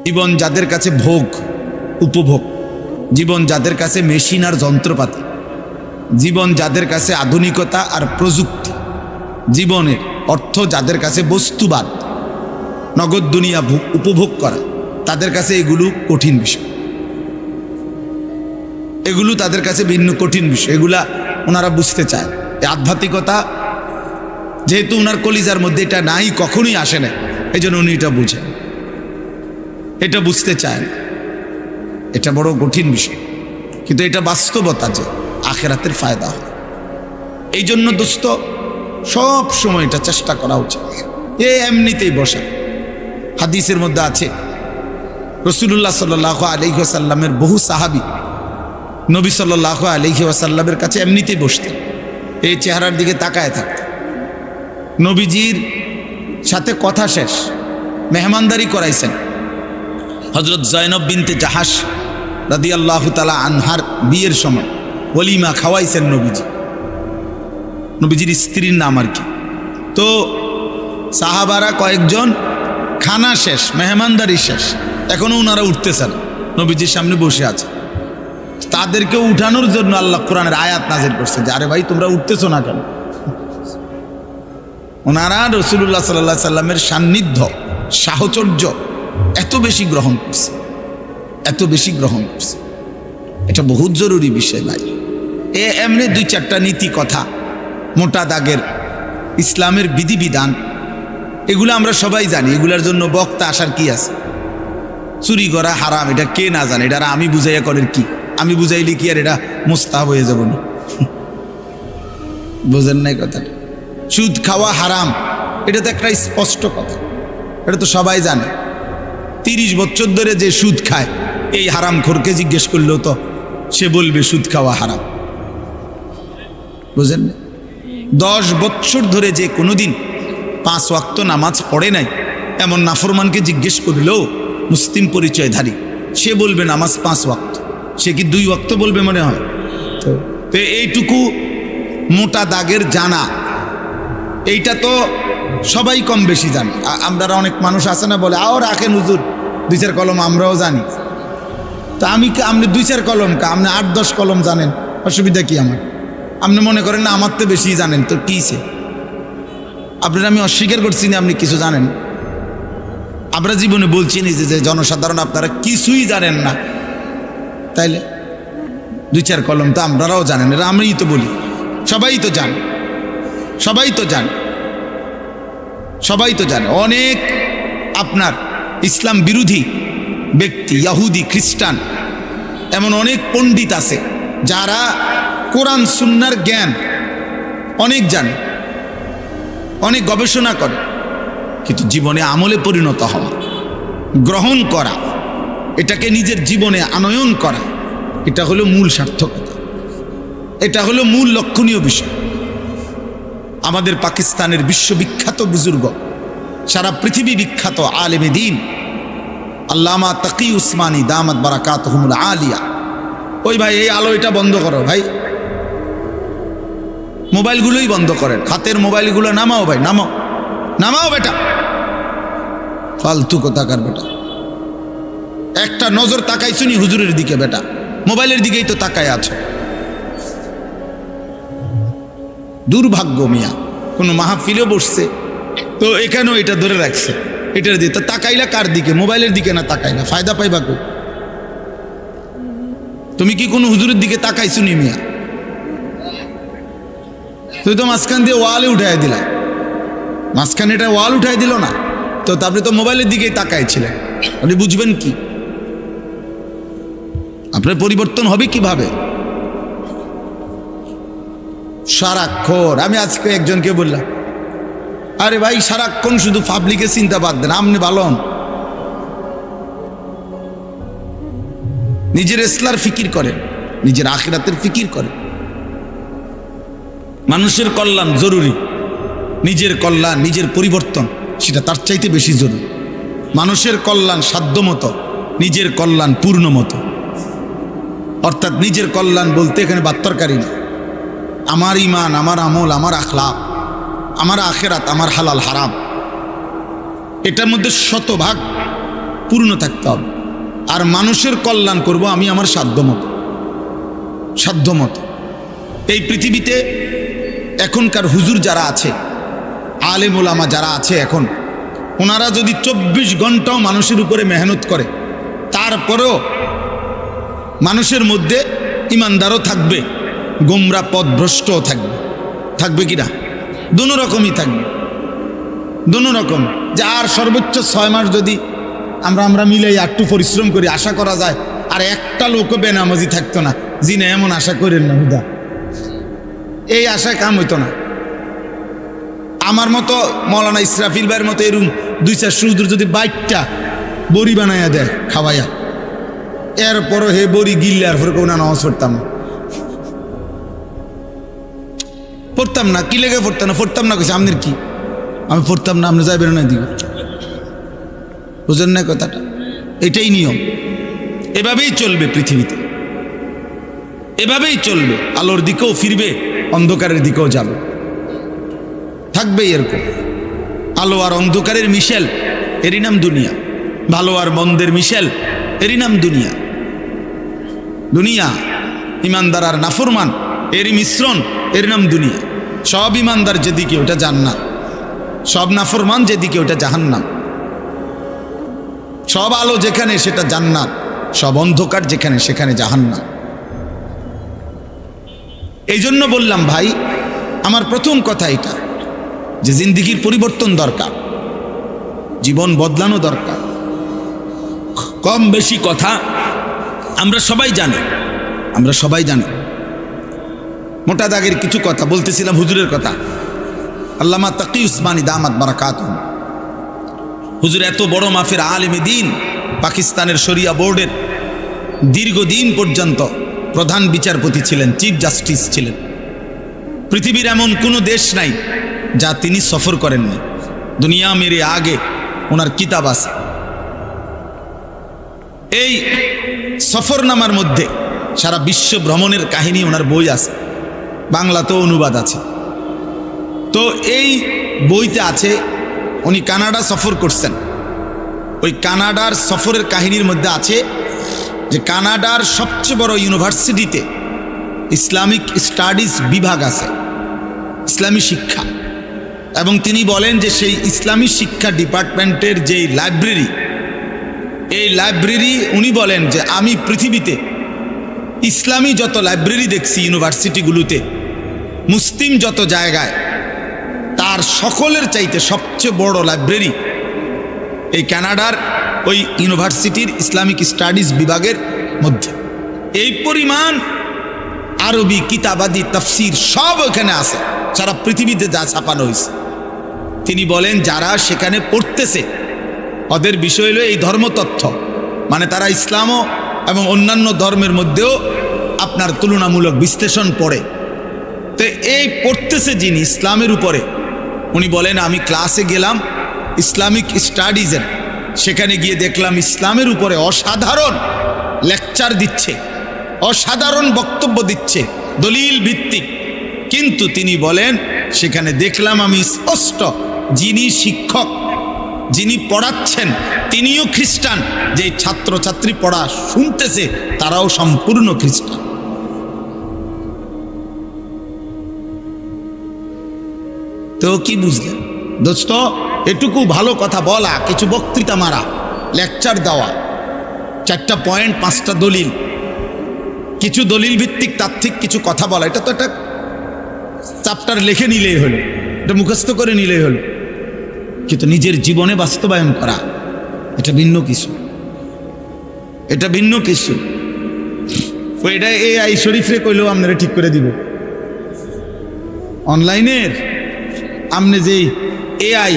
জীবন যাদের কাছে ভোগ উপভোগ, জীবন যাদের কাছে মেশিন আর যন্ত্রপাতি, জীবন যাদের কাছে আধুনিকতা আর প্রযুক্তি, জীবনের অর্থ যাদের কাছে বস্তুবাদ, নগদ দুনিয়া উপভোগ করা, তাদের কাছে এগুলো কঠিন বিষয়, এগুলো তাদের কাছে ভিন্ন কঠিন বিষয়। এগুলা ওনারা বুঝতে চায়। এই আধ্যাত্মিকতা যেহেতু ওনার কলিজার মধ্যে এটা নাই, কখনোই আসে না, এই জন্য উনি এটা বুঝেন, এটা বুঝতে চায়। এটা বড় কঠিন বিষয়, কিন্তু এটা বাস্তবতা যে আখেরাতের ফায়দা হয়। এই জন্য দোস্ত সব সময় এটা চেষ্টা করা উচিত। এমনিতেই বসা, হাদিসের মধ্যে আছে রাসূলুল্লাহ সাল্লাল্লাহু আলাইহি ওয়াসাল্লামের বহু সাহাবী নবী সাল্লাল্লাহু আলাইহি ওয়াসাল্লামের কাছে এমনিতেই বসতেন, এই চেহারার দিকে তাকায় থাকতেন। নবীজির সাথে কথা শেষ, মেহমানদারি করাইছেন। হযরত জয়নব বিনতে জাহাশ রাদিয়াল্লাহু তাআলা আনহার বিয়ের সময় ওলিমা খাওয়াইছেন নবীজি, নবীজির স্ত্রীর নাম আর কি। তো সাহাবারা কয়েকজন খানা শেষ, মেহমানদারি শেষ, এখনো ওনারা উঠতেছেন, নবীজির সামনে বসে আছে। তাদেরকে উঠানোর জন্য আল্লাহ কোরআনের আয়াত নাযিল করছে যে আরে ভাই তোমরা উঠতেছো না কেন? ওনারা রাসূলুল্লাহ সাল্লাল্লাহু আলাইহি সাল্লামের সান্নিধ্য, সাহচর্য এত বেশি গ্রহণ করছে, এত বেশি গ্রহণ করছে। এটা বহুত জরুরি বিষয় ভাই। এমনি দুই চারটা নীতি কথা, মোটা দাগের ইসলামের বিধিবিধান, এগুলো আমরা সবাই জানি। এগুলার জন্য বক্তা আসার কি আছে? চুরি করা হারাম, এটা কে না জানে? এটা আমি বুঝাইয়া করেন কি? আমি বুঝাইলে কি আর এটা মুস্তাহাব হয়ে যাব না? বোঝেন নাই কথাটা? সুদ খাওয়া হারাম, এটা তো একটা স্পষ্ট কথা, এটা তো সবাই জানে। 30 বছর ধরে যে সুদ খায়, এই হারাম খোরকে জিজ্ঞেস করলেও তো সে বলবে সুদ খাওয়া হারাম। বুঝেন না? 10 বছর ধরে যে কোনোদিন 5 ওয়াক্ত নামাজ পড়ে নাই, এমন নাফরমানকে জিজ্ঞেস করলেও মুসলিম পরিচয়ধারী, সে বলবে নামাজ 5 ওয়াক্ত। সে কি 2 ওয়াক্ত বলবে মনে হয়? তো এইটুকু মোটা দাগের জানা, এইটা তো সবাই কম বেশি জানে। আমরা অনেক মানুষ আছে না বলে আও রাখেন হুজুর 2-4 কলম, আমরাও জানি। তো আপনি 2-4 কলম কা, আপনি 8-10 কলম জানেন, অসুবিধা কি আমার? আপনি মনে করেন না আমার তো বেশি জানেন, তো কিসে? আপনার আমি অস্বীকার করছি না আপনি কিছু জানেন। আমরা জীবনে বলছি না যে জনসাধারণ আপনারা কিছুই জানেন না, তাইলে 2-4 কলম তো আপনারাও জানেন, এটা আমিই তো বলি। সবাই তো জানে, সবাই তো জানে, সবাই তো জানে। অনেক আপনার ইসলাম বিরোধী ব্যক্তি, ইহুদি, খ্রিস্টান, এমন অনেক পণ্ডিত আছে যারা কোরআন সুন্নাহর জ্ঞান অনেক জানে, অনেক গবেষণা করে, কিন্তু জীবনে আমলে পরিণত হওয়া, গ্রহণ করা, এটাকে নিজের জীবনে আনয়ন করা, এটা হলো মূল সার্থকতা, এটা হলো মূল লক্ষণীয় বিষয়। আমাদের পাকিস্তানের বিশ্ববিখ্যাত বুজুর্গ, সারা পৃথিবী বিখ্যাত আলেমে দ্বীন আল্লামা তাকি উসমানী দামাত বারাকাতুহুমুল আলিয়া, ওই ভাই এই আলো এটা বন্ধ করো ভাই, মোবাইলগুলোই বন্ধ করেন, হাতের মোবাইলগুলো নামাও ভাই, নামাও, নামাও বেটা, ফালতু কোথাকার বেটা। একটা নজর তাকাইছো নি হুজুরের দিকে বেটা? মোবাইলের দিকেই তো তাকায় আছো। দুর্ভাগ্য মিয়া, কোনো মাহফিলে বসছে তো এখানেও এটা ধরে রাখছে, এটার দিয়ে তো তাকাইলা কার দিকে? মোবাইলের দিকে না তাকাইলা, ফায়দা পাইবা কই? তুমি কি কোনো হুজুরের দিকে তাকাইছো নি মিয়া? তুই তো মাঝখান দিয়ে ওয়ালে উঠাই দিলা, মাঝখানে এটা ওয়াল উঠাই দিল না তো, তারপরে তো মোবাইলের দিকেই তাকাইছিলেন। আপনি বুঝবেন কি? আপনার পরিবর্তন হবে কিভাবে? সারাক্ষণ আমি আজকে একজনকে বললাম, আরে ভাই সারাক্ষণ শুধু পাবলিকের চিন্তা বাদ দেন, আপনি ভালো হন, নিজের ইসলার ফিকির করেন, নিজের আখিরাতের ফিকির করেন। মানুষের কল্যাণ জরুরি, নিজের কল্যাণ, নিজের পরিবর্তন সেটা তার চাইতে বেশি জরুরি। মানুষের কল্যাণ সাধ্যমতো, নিজের কল্যাণ পূর্ণ মতো। অর্থাৎ নিজের কল্যাণ বলতে এখানে বাত্তরকারী না, আমার ইমান, আমার আমল, আমার আখলাক, আমার আখেরাত, আমার হালাল হারাম, এটার মধ্যে শতভাগ পূর্ণ থাকতে হবে। আর মানুষের কল্যাণ করব আমি আমার সাধ্যমতো। এই পৃথিবীতে এখনকার হুজুর যারা আছে, আলেম ওলামা যারা আছে এখন, ওনারা যদি 24 ঘন্টাও মানুষের উপরে মেহনত করে, তারপরেও মানুষের মধ্যে ইমানদারও থাকবে, গোমরা পথভ্রষ্টও থাকবে কিনা? দুনো রকমই থাকবে, দুনো রকম। যে আর সর্বোচ্চ 6 মাস যদি আমরা মিলে একটু পরিশ্রম করি, আশা করা যায় আর একটা লোকও বেনামাজি থাকতো না। জি না, এমন আশা করেন না হুদা, এই আশায় কাম হইতো না। আমার মতো মৌলানা ইসরাফিল ভাইয়ের মতো এরকম 2-4 হুজুর যদি বাইকটা বড়ি বানাইয়া দেয় খাওয়াইয়া, এরপরও হে বড়ি গিললে আর পরে কোনো নামাজ পড়তাম না। কি লেগে পড়তাম না কইছে আপনার কি? আমি পড়তাম না, আপনি যাইবেন না দিকে, বুঝেন না কথাটা? এটাই নিয়ম, এভাবেই চলবে পৃথিবীতে, এভাবেই চলবে। আলোর দিকেও ফিরবে, অন্ধকারের দিকেও যাবে, থাকবেই এরকম। আলো আর অন্ধকারের মিশেল, এরই নাম দুনিয়া। ভালো আর মন্দের মিশেল, এরই নাম দুনিয়া। ইমানদার আর নাফরমান এরই মিশ্রণ, এর নাম দুনিয়া। সব ইমানদার যেদিকে ওটা জান্নাত, সব নাফরমান যেদিকে ওটা জাহান্নাম। সব আলো যেখানে সেটা জান্নাত, সব অন্ধকার যেখানে সেখানে জাহান্নাম। এই জন্য বললাম ভাই, আমার প্রথম কথা এটা যে জিন্দিগির পরিবর্তন দরকার, জীবন বদলানো দরকার। কম বেশি কথা আমরা সবাই জানি। মোটা দাগের কিছু কথা বলতেছিলাম, হুজুরের কথা। আল্লামা তাকি উসমানী দামাত বারাকাতুহু, হুজুর এত বড় মাফের আলেমে দ্বীন, পাকিস্তানের শরিয়া বোর্ডের দীর্ঘদিন পর্যন্ত প্রধান বিচারপতি ছিলেন, চিফ জাস্টিস ছিলেন। পৃথিবীর এমন কোনো দেশ নাই যা তিনি সফর করেননি। দুনিয়া মেরে আগে ওনার কিতাব আছে। এই সফরনামার মধ্যে সারা বিশ্ব ভ্রমণের কাহিনী ওনার বই আছে, বাংলাতেও অনুবাদ আছে। তো এই বইতে আছে উনি কানাডা সফর করছেন। ওই কানাডার সফরের কাহিনীর মধ্যে আছে যে কানাডার সবচেয়ে বড় ইউনিভার্সিটিতে ইসলামিক স্টাডিজ বিভাগ আছে, ইসলামী শিক্ষা। এবং তিনি বলেন যে সেই ইসলামী শিক্ষা ডিপার্টমেন্টের যেই লাইব্রেরি, এই লাইব্রেরি উনি বলেন যে আমি পৃথিবীতে ইসলামী যত লাইব্রেরি দেখছি ইউনিভার্সিটিগুলোতে, মুসলিম যত জায়গায়, তার সকলের চাইতে সবচেয়ে বড় লাইব্রেরি এই কানাডার ওই ইউনিভার্সিটির ইসলামিক স্টাডিজ বিভাগের মধ্যে। এই পরিমাণ আরবি কিতাবাদি তাফসির সব ওখানে আছে, সারা পৃথিবীতে যা ছাপানো হয়েছে। তিনি বলেন যারা সেখানে পড়তেছে ওদের বিষয় হলো এই ধর্মতত্ত্ব, মানে তারা ইসলামও এবং অন্যান্য ধর্মের মধ্যেও আপনার তুলনামূলক বিশ্লেষণ পড়ে। তো এই পড়তেছে যিনি ইসলামের উপরে, উনি বলেন আমি ক্লাসে গেলাম ইসলামিক স্টাডিজের, সেখানে গিয়ে দেখলাম ইসলামের উপরে অসাধারণ লেকচার দিচ্ছে, অসাধারণ বক্তব্য দিচ্ছে, দলিল ভিত্তিক। কিন্তু তিনি বলেন সেখানে দেখলাম আমি স্পষ্ট যিনি শিক্ষক, যিনি পড়াচ্ছেন তিনিও খ্রিস্টান, যে ছাত্রছাত্রী পড়া শুনতেছে তারাও সম্পূর্ণ খ্রিস্টান। তো কি বুঝলেন দোস্ত? এটুকু ভালো কথা বলা, কিছু বক্তৃতা মারা, লেকচার দেওয়া, 4টা পয়েন্ট 5টা দলিল, কিছু দলিল ভিত্তিক তাত্ত্বিক কিছু কথা বলা, এটা তো একটা চ্যাপ্টার লিখে নিলেই হলো, এটা মুখস্থ করে নিলেই হলো। কিন্তু নিজের জীবনে বাস্তবায়ন করা এটা ভিন্ন কিছু, এটা ভিন্ন কিছু। এটা AI শরীফরে কইলেও আপনারা ঠিক করে দিব। অনলাইনের আপনি যেই AI,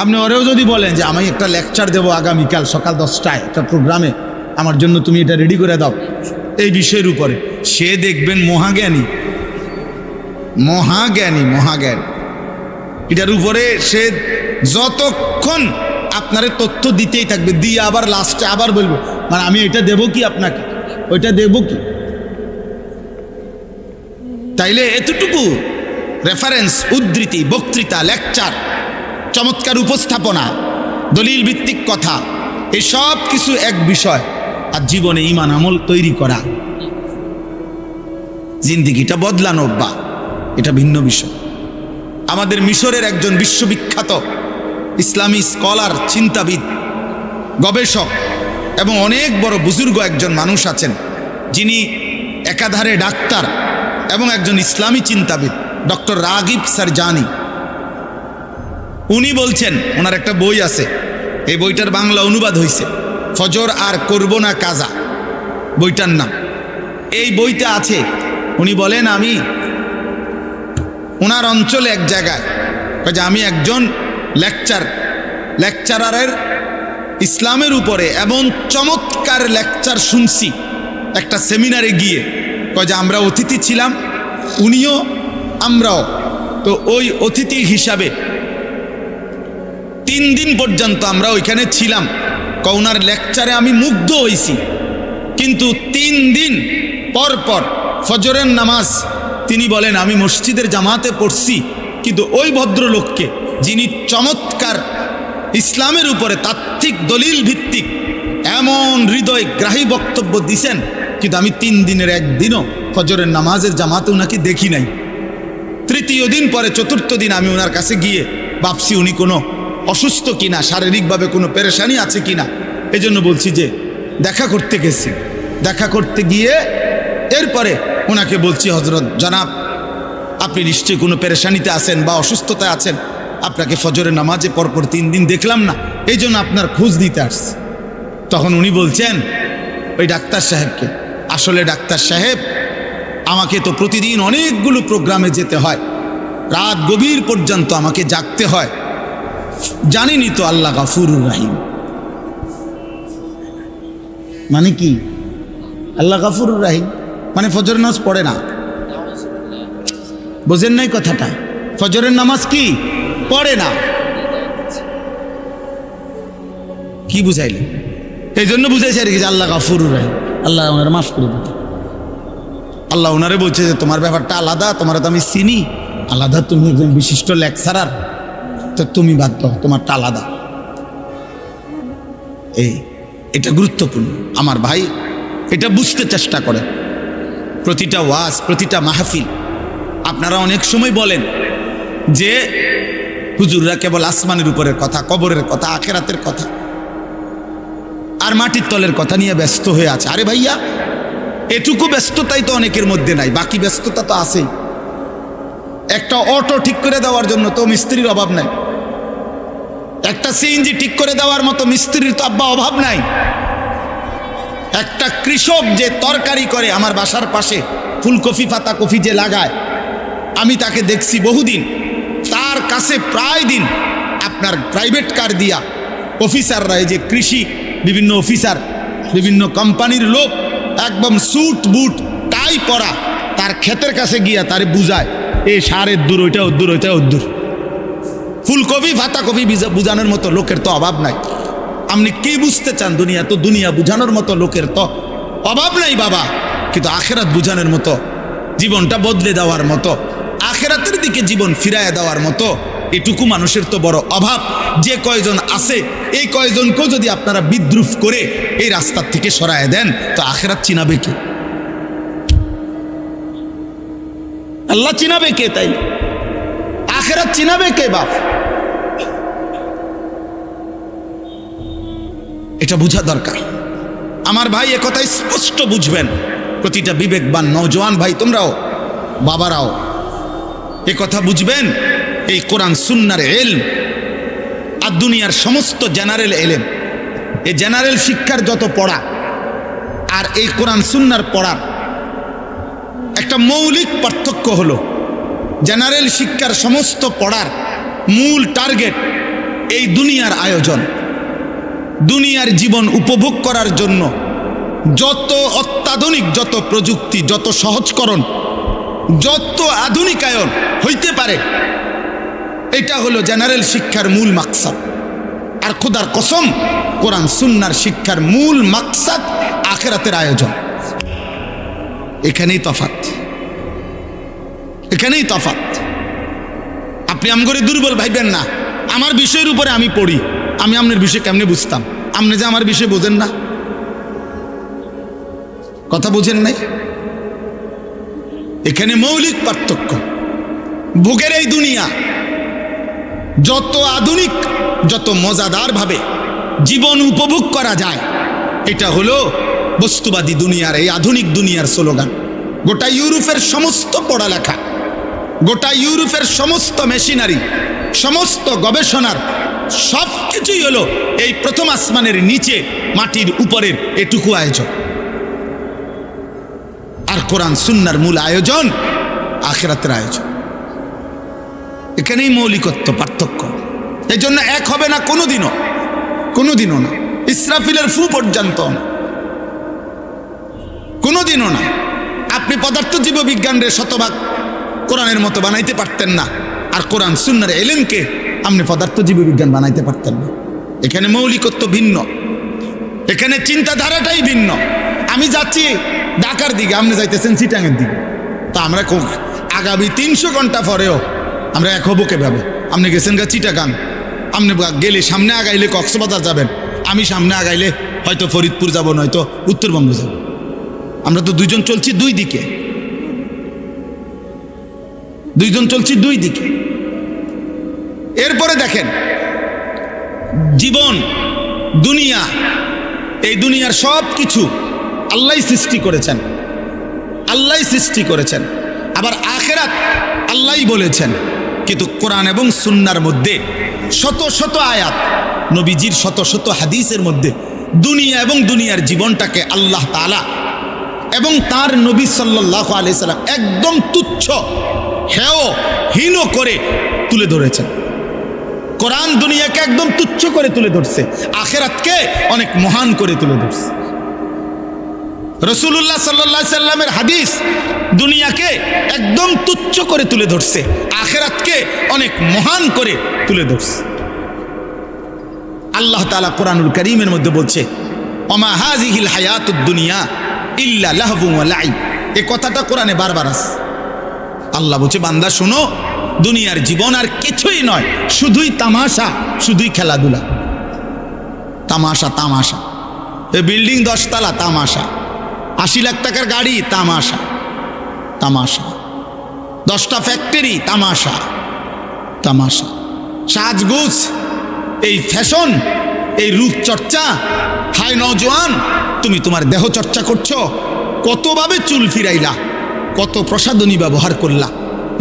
আপনি ওরেও যদি বলেন যে আমি একটা লেকচার দেবো আগামীকাল সকাল 10টায় একটা প্রোগ্রামে, আমার জন্য তুমি এটা রেডি করে দাও এই বিষয়ের উপরে, সে দেখবেন মহাজ্ঞানী, এটার উপরে সে যতক্ষণ আপনারে তথ্য দিতেই থাকবে, দিয়ে আবার লাস্টে আবার বলবো মানে আমি এটা দেবো কি আপনাকে, ওইটা দেবো কি। তাইলে এতটুকু রেফারেন্স, উদ্ধৃতি, বক্তৃতা, লেকচার, চমৎকার উপস্থাপনা, দলিল ভিত্তিক কথা, এই সব কিছু এক বিষয়, আর জীবনে ঈমান আমল তৈরি করা, জিন্দিগিটা বদলানো বা এটা ভিন্ন বিষয়। আমাদের মিশরের একজন বিশ্ববিখ্যাত ইসলামী স্কলার, চিন্তাবিদ, গবেষক এবং অনেক বড় বুজুর্গ একজন মানুষ আছেন, যিনি একাধারে ডাক্তার এবং একজন ইসলামী চিন্তাবিদ, ডক্টর রাগিব সারজানি। উনি বলছেন, ওনার একটা বই আছে, এই বইটার বাংলা অনুবাদ হয়েছে ফজর আর করব না কাজা, বইটার নাম। এই বইতে আছে, উনি বলেন, আমি ওনার অঞ্চলে এক জায়গায়, যে আমি একজন লেকচারারের ইসলামের উপরে এবং চমৎকার লেকচার শুনছি একটা সেমিনারে গিয়ে। যে আমরা অতিথি ছিলাম, উনিও আমরাও, তো ওই অতিথি হিসাবে 3 দিন পর্যন্ত আমরা ওইখানে ছিলাম। ওনার লেকচারে আমি মুগ্ধ হয়েছি, কিন্তু 3 দিন পর পর ফজরের নামাজ তিনি বলেন আমি মসজিদের জামাতে পড়ছি, কিন্তু ওই ভদ্রলোককে, যিনি চমৎকার ইসলামের উপরে তাত্ত্বিক দলিল ভিত্তিক এমন হৃদয়গ্রাহী বক্তব্য দিছেন, কিন্তু আমি 3 দিনের একদিনও ফজরের নামাজের জামাতে ওনাকে দেখি নাই। 3য় দিন পরে 4র্থ দিন আমি ওনার কাছে গিয়ে ভাবছি উনি কোনো অসুস্থ কিনা, শারীরিকভাবে কোনো পেরেশানি আছে কিনা। এজন্য বলছি যে দেখা করতে গেছি। দেখা করতে গিয়ে এরপরে ওনাকে বলছি, হজরত জনাব, আপনি নিশ্চয়ই কোনো পেরেশানিতে আছেন বা অসুস্থতায় আছেন, আপনাকে ফজরের নামাজে পরপর 3 দিন দেখলাম না, এই জন্য আপনার খোঁজ দিতে আসছি। তখন উনি বলছেন ওই ডাক্তার সাহেবকে, আসলে ডাক্তার সাহেব, আমাকে তো প্রতিদিন অনেকগুলো প্রোগ্রামে যেতে হয়, রাত গভীর পর্যন্ত আমাকে জাগতে হয়, জানিনি তো আল্লাহ গাফুরুর রাহিম। মানে কি আল্লাহ গাফুরুর রাহিম? মানে ফজরের নামাজ পড়ে না, বোঝেন নাই কথাটা? ফজরের নামাজ কি পড়ে না, কি বুঝাইলেন? এই জন্য বুঝাইছে আর কি যে আল্লাহ গাফুরুর রাহিম, আল্লাহ ওনারা মাফ করে দিতে। আল্লাহ ওনারে বলছে যে তোমার ব্যাপারটা আলাদা, তোমার তো আমি চিনি, আলাদা, তুমি একজন বিশিষ্ট লেকচারার, তো তুমি বাদ দাও, তোমারটা আলাদা। এটা গুরুত্বপূর্ণ আমার ভাই, এটা বুঝতে চেষ্টা করে। প্রতিটা ওয়াজ, প্রতিটা মাহফিল, আপনারা অনেক সময় বলেন যে হুজুররা কেবল আসমানের উপরের কথা, কবরের কথা, আখেরাতের কথা আর মাটির তলের কথা নিয়ে ব্যস্ত হয়ে আছে। আরে ভাইয়া, এটুকু ব্যস্ততাই তো অনেকের মধ্যে নাই, বাকি ব্যস্ততা তো আছেই। একটা অটো ঠিক করে দেওয়ার জন্য তো মিস্ত্রির অভাব নাই, একটা সিএনজি ঠিক করে দেওয়ার মতো মিস্ত্রির তো আব্বা অভাব নাই। একটা কৃষক যে তরকারি করে, আমার বাসার পাশে ফুলকপি, পাতা কপি যে লাগায়, আমি তাকে দেখছি বহুদিন, তার কাছে প্রায় দিন আপনার প্রাইভেট কার দিয়া অফিসাররা, এই যে কৃষি বিভিন্ন অফিসার, বিভিন্ন কোম্পানির লোক, একদম স্যুট বুট টাই পরা, তার ক্ষেতের কাছে গিয়া তারে বুঝায়, এই সারের দূর, ওইটা ওদ্দূর, ওইটা ওদ্দূর। ফুলকপি পাতাকপি বুঝানোর মতো লোকের তো অভাব নাই। আপনি কি বুঝতে চান? দুনিয়া তো, দুনিয়া বুঝানোর মতো লোকের তো অভাব নাই বাবা, কিন্তু আখেরাত বুঝানোর মতো, জীবনটা বদলে দেওয়ার মতো, আখেরাতের দিকে জীবন ফিরায় দেওয়ার মতো এটুকু মানুষের তো বড় অভাব। যে কয়জন আছে, এই কয়জনকেও যদি আপনারা বিদ্রুপ করে এই রাস্তার থেকে সরায় দেন, তো আখেরাত চিনাবে কে? আল্লাহ চিনাবে কে? তাই আখেরাত চিনাবে কে বাপ? এটা বুঝা দরকার আমার ভাই, এ কথা স্পষ্ট বুঝবেন। প্রতিটা বিবেকবান নওজোয়ান ভাই, তোমরাও, বাবারাও এ কথা বুঝবেন। এই কোরআন সুন্নাহর ইলম আর দুনিয়ার সমস্ত জেনারেল ইলম, এই জেনারেল শিক্ষার যত পড়া আর এই কোরআন সুন্নাহর পড়ার একটা মৌলিক পার্থক্য হলো, জেনারেল শিক্ষার সমস্ত পড়ার মূল টার্গেট এই দুনিয়ার আয়োজন, দুনিয়ার জীবন উপভোগ করার জন্য যত অত্যাধুনিক, যত প্রযুক্তি, যত সহজকরণ, যত আধুনিকায়ন হইতে পারে, এটা হলো জেনারেল শিক্ষার মূল মাকসাদ। আর খোদার কসম, কোরআন সুন্নাহর শিক্ষার মূল মাকসাদ আখিরাতের আয়োজন। এখানেই তফাৎ, এখানেই তফাৎ। আপনি আমগরে দুর্বল ভাইবেন না। আমার বিষয়ের উপরে আমি পড়ি, আমি আপনার বিষয় কেমনে বুঝতাম? আপনি যে আমার বিষয়ে বোঝেন না, কথা বোঝেন নাই। এখানে মৌলিক পার্থক্য। ভোগের এই দুনিয়া যত আধুনিক, যত মজাদার ভাবে জীবন উপভোগ করা যায়, এটা হলো বস্তুবাদী দুনিয়ার, এই আধুনিক দুনিয়ার স্লোগান। গোটা ইউরোপের সমস্ত পড়ালেখা, গোটা ইউরোপের সমস্ত মেশিনারি, সমস্ত গবেষণার সব কিছুই হলো এই প্রথম আসমানের নিচে মাটির উপরের এটুকু আয়োজন। আর কোরআন সুন্নাহর মূল আয়োজন আখিরাতের আয়োজন। এখানেই মৌলিকত্ব, পার্থক্য। এই জন্য এক হবে না কোনোদিনও, কোনোদিনও না। ইসরাফিলের ফু পর্যন্ত না, কোনোদিনও না। আপনি পদার্থ জীববিজ্ঞানের শতভাগ কোরআনের মতো বানাইতে পারতেন না, আর কোরআন সুন্নাহর এলেমকে আপনি পদার্থ জীববিজ্ঞান বানাইতে পারতেন না। এখানে মৌলিকত্ব ভিন্ন, এখানে চিন্তাধারাটাই ভিন্ন। আমি যাচ্ছি ঢাকার দিকে, আপনি যাইতেছেন চিটাঙের দিকে, তা আমরা আগামী 300 ঘন্টা পরেও আমরা এক হবো কেভাবে? আপনি গেছেন গা চিটাগাং, আপনি গেলে সামনে আগাইলে কক্সবাজার যাবেন, আমি সামনে আগাইলে হয়তো ফরিদপুর যাব, নয়তো উত্তরবঙ্গ যাব। আমরা তো দুইজন চলছি দুই দিকে, দুইজন চলছি দুই দিকে। এরপরে দেখেন জীবন, দুনিয়া, এই দুনিয়ার সব কিছু আল্লাহ সৃষ্টি করেছেন, আল্লাহ সৃষ্টি করেছেন। আবার আখিরাত আল্লাহই বলেছেন। কিন্তু কোরআন এবং সুন্নাহর মধ্যে শত শত আয়াত, নবীজির শত শত হাদিসের মধ্যে দুনিয়া এবং দুনিয়ার জীবনটাকে আল্লাহ তাআলা এবং তার নবী সাল্লাল্লাহু আলাইহি সাল্লাম একদম তুচ্ছ, হেয়, হীন করে তুলে ধরেছেন। কোরআন দুনিয়াকে একদম তুচ্ছ করে তুলে ধরছে, আখিরাতকে অনেক মহান করে তুলে ধরছে। রাসূলুল্লাহ সাল্লাল্লাহু আলাইহি সাল্লামের হাদিস দুনিয়াকে একদম তুচ্ছ করে তুলে ধরছে, আখিরাতকে অনেক মহান করে তুলে ধরছে। আল্লাহ তাআলা কোরআনুল কারীমের মধ্যে বলছে, ওমা হাযিহিল হায়াতুদ দুনিয়া ইল্লা লাহবুন ওয়া লাইব। এই কথাটা কোরআনে বারবার আছে। আল্লাহ বলছে, বান্দা শোনো, দুনিয়ার জীবন আর কিছুই নয়, শুধুই তামাশা, শুধুই খেলাধুলা। তামাশা, তামাশা। এই বিল্ডিং 10 তলা, তামাশা। 80 লাখ টাকার গাড়ি, তামাশা, তামাশা। 10টা ফ্যাক্টরি, তামাশা, তামাশা। সাজগোজ, এই ফ্যাশন, এই রূপচর্চা। হাই নওজোয়ান, তুমি তোমার দেহ চর্চা করছো, কতভাবে চুল ফিরাইলা, কত প্রসাধনী ব্যবহার করলা,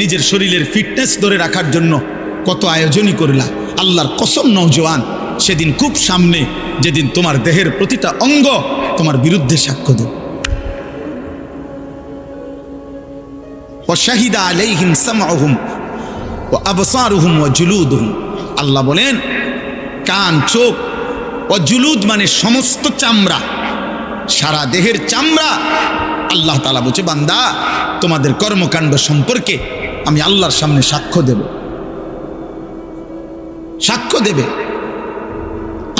নিজের শরীরের ফিটনেস ধরে রাখার জন্য কত আয়োজনই করলা। আল্লাহর কসম নওজোয়ান, সেদিন খুব সামনে, যেদিন তোমার দেহের প্রতিটা অঙ্গ তোমার বিরুদ্ধে সাক্ষ্য দেবে। ওয়াশাহিদা আলাইহিম সামউহুম ওয়া আবসারুহুম ওয়া জুলুদুহুম। আল্লাহ বলেন, কান, চোখ, ও জুলুদ মানে সমস্ত চামড়া, সারা দেহের চামড়া। আল্লাহ তাআলা বলছে, বান্দা তোমাদের কর্মকাণ্ড সম্পর্কে আমি আল্লাহর সামনে সাক্ষ্য দেব, সাক্ষ্য দেবে।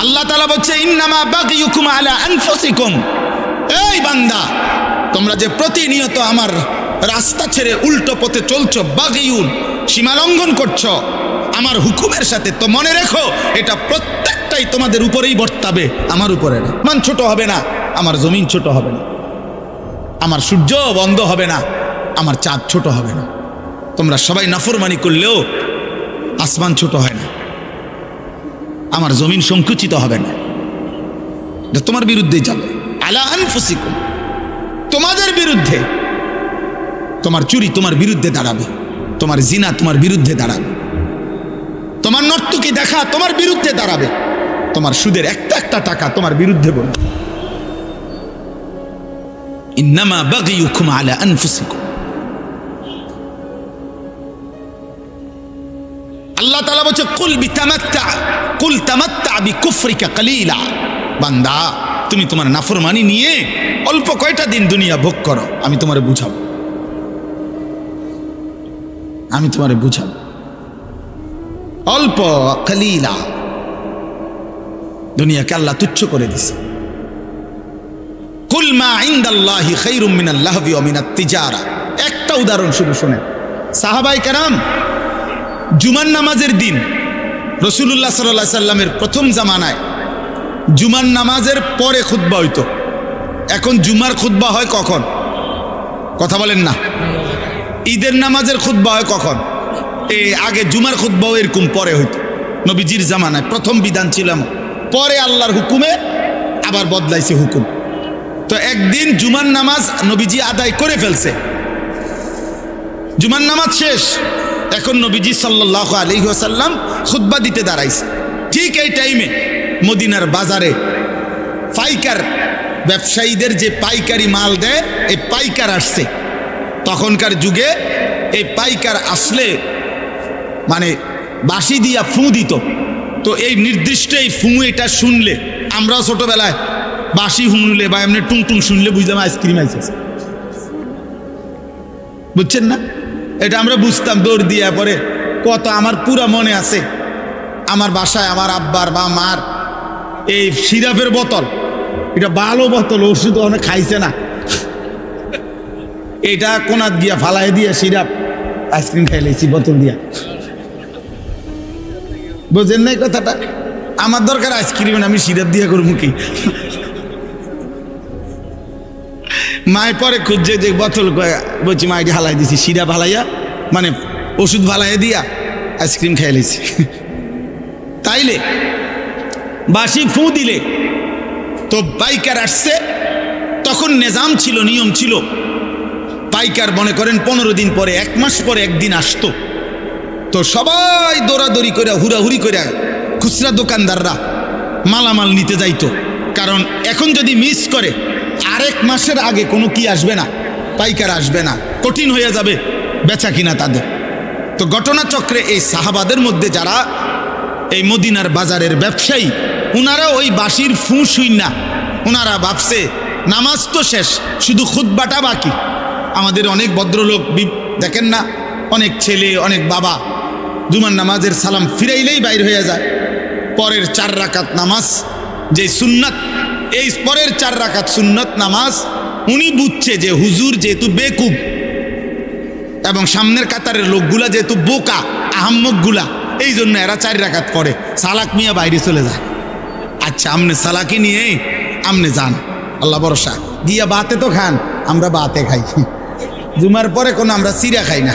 আল্লাহ তাআলা বলছে, ইন্নামা বাগিয়ুকুম আলা আনফুসিকুম। এই বান্দা, তোমরা যে প্রতিনিয়ত আমার রাস্তা ছেড়ে উল্টো পথে চলছো, বাগিয়ুন, সীমা লঙ্ঘন করছো আমার হুকুমের সাথে, তো মনে রেখো এটা প্রত্যেকটাই তোমাদের উপরেই বর্তাবে, আমার উপরে না। মান ছোট হবে না, আমার জমিন ছোট হবে না, আমার সূর্য বন্ধ হবে না, আমার চাঁদ ছোট হবে না। তোমরা সবাই নাফরমানি করলেও আসমান ছোট হয় না, আমার জমিন সংকুচিত হবে না। এটা তোমার বিরুদ্ধেই যাবে। আলা আনফুসিকুম, তোমাদের বিরুদ্ধে। তোমার চুরি তোমার বিরুদ্ধে দাঁড়াবে, তোমার জিনা তোমার বিরুদ্ধে দাঁড়াবে, তোমার নর্তকী দেখা তোমার বিরুদ্ধে দাঁড়াবে, তোমার সুদের একটা একটা টাকা তোমার বিরুদ্ধে বলবে। ইন্নামা বাগিয়ুকুম আলা আনফুসিকুম। আল্লাহ তাআলা বলছে, কুল বিতামাত্তা, কুল তামাত্তা বিকুফরিকা কালিলা। বান্দা, তুমি তোমার নাফরমানি নিয়ে অল্প কয়টা দিন দুনিয়া ভোগ করো, আমি তোমারে বুঝাবো, আমি তোমারে বুঝাবো। অল্প, কালিলা। দুনিয়াকে আল্লাহ তুচ্ছ করে দিছে। কুল মা ইনদাল্লাহি খায়রুম মিনাল লাহবি ওয়া মিনাত তিজারা। একটা উদাহরণ শুধু শুনেন। সাহাবায়ে কেরাম জুমার নামাজের দিন রাসূলুল্লাহ সাল্লাল্লাহু আলাইহি সাল্লামের প্রথম জামানায় জুমার নামাজের পরে খুতবা হইতো। এখন জুমার খুতবা হয় কখন? কথা বলেন না। ঈদের নামাজের খুতবা হয় কখন? আগে জুমার খুতবাও এরকম পরে হইতো, নবীজির জামানায় প্রথম বিধান ছিল। পরে আল্লাহর হুকুমে আবার বদলাইছে হুকুম। তো একদিন জুমার নামাজ নবীজি আদায় করে ফেলছে, জুমার নামাজ শেষ, এখন নবীজি সাল্লাল্লাহু আলাইহি ওয়াসাল্লাম খুতবা দিতে দাঁড়াইছে। ঠিক এই টাইমে মদিনার বাজারে পাইকার ব্যবসায়ীদের যে পাইকারি মাল দেয়, এই পাইকার আসছে। তখনকার যুগে এই পাইকার আসলে মানে বাঁশি দিয়া ফু দিত। তো এই নির্দিষ্ট এই ফু এটা শুনলে, আমরাও ছোটবেলায় বাঁশি শুনলে বা এমনি টুংটুং শুনলে বুঝলাম আইসক্রিম আইসে, বুঝছেন না? এটা আমরা বুঝতাম দৌড় দিয়া। পরে কত আমার পুরা মনে আছে, আমার বাসায় আমার আব্বার বা মার এই সিরাপের বোতল, এটা ভালো বোতল, ওষুধ অনেক খাইছে না, এটা কোনাত দিয়া ফালাই দিয়া সিরাপ আইসক্রিম খাইলেছি বোতল দিয়া। বুঝেন নাই কথাটা? আমার দরকার আইসক্রিম, আমি সিরাপ দিয়া করবো কি? মায় পরে খুঁজছে যে বোতল, বলছি মা এটি হালাই দিছি, সিরাপ হালাইয়া মানে ওষুধ ফালাইয়া দিয়া আইসক্রিম খাইলেছি। তাইলে বাঁশি ফু দিলে তো পাইকার আসছে। তখন নিজাম ছিল, নিয়ম ছিল, পাইকার মনে করেন 15 দিন পরে, 1 মাস পরে একদিন আসতো। তো সবাই দৌড়াদৌড়ি করে হুড়াহুড়ি করে খুচরা দোকানদাররা মালামাল নিতে যাইতো। কারণ এখন যদি মিস করে 1 মাসের আগে কোনো কি আসবে না, পাইকার আসবে না, কঠিন হয়ে যাবে বেচা কিনা তাদের। তো ঘটনাচক্রে এই সাহাবাদের মধ্যে যারা এই মদিনার বাজারের ব্যবসায়ী, ওনারা ওই বাঁশির ফু শুই না, ওনারা ভাবছে নামাজ তো শেষ, শুধু খুতবাটা বাকি। আমাদের অনেক ভদ্রলোক দেখেন না, অনেক ছেলে অনেক বাবা জুমার নামাজের সালাম ফিরাইলেই বাইর হয়ে যায়। পরের 4 রাকাত নামাজ যে সুন্নাত, এই পরের 4 রাকাত সুন্নত নামাজ উনি বুঝছে যে হুজুর যেহেতু বেকুব এবং সামনের কাতারের লোকগুলা যেহেতু বোকা আহাম্মকগুলা, এই জন্য এরা 4 রাকাত পড়ে, সালাক মিয়া বাইরে চলে যায়। আচ্ছা আমনে সালাকি নিয়ে আমনে যান, আল্লাহ ভরসা, গিয়া বাতে তো খান, আমরা বাতে খাই, জুমার পরে কোনো আমরা সিরা খাই না,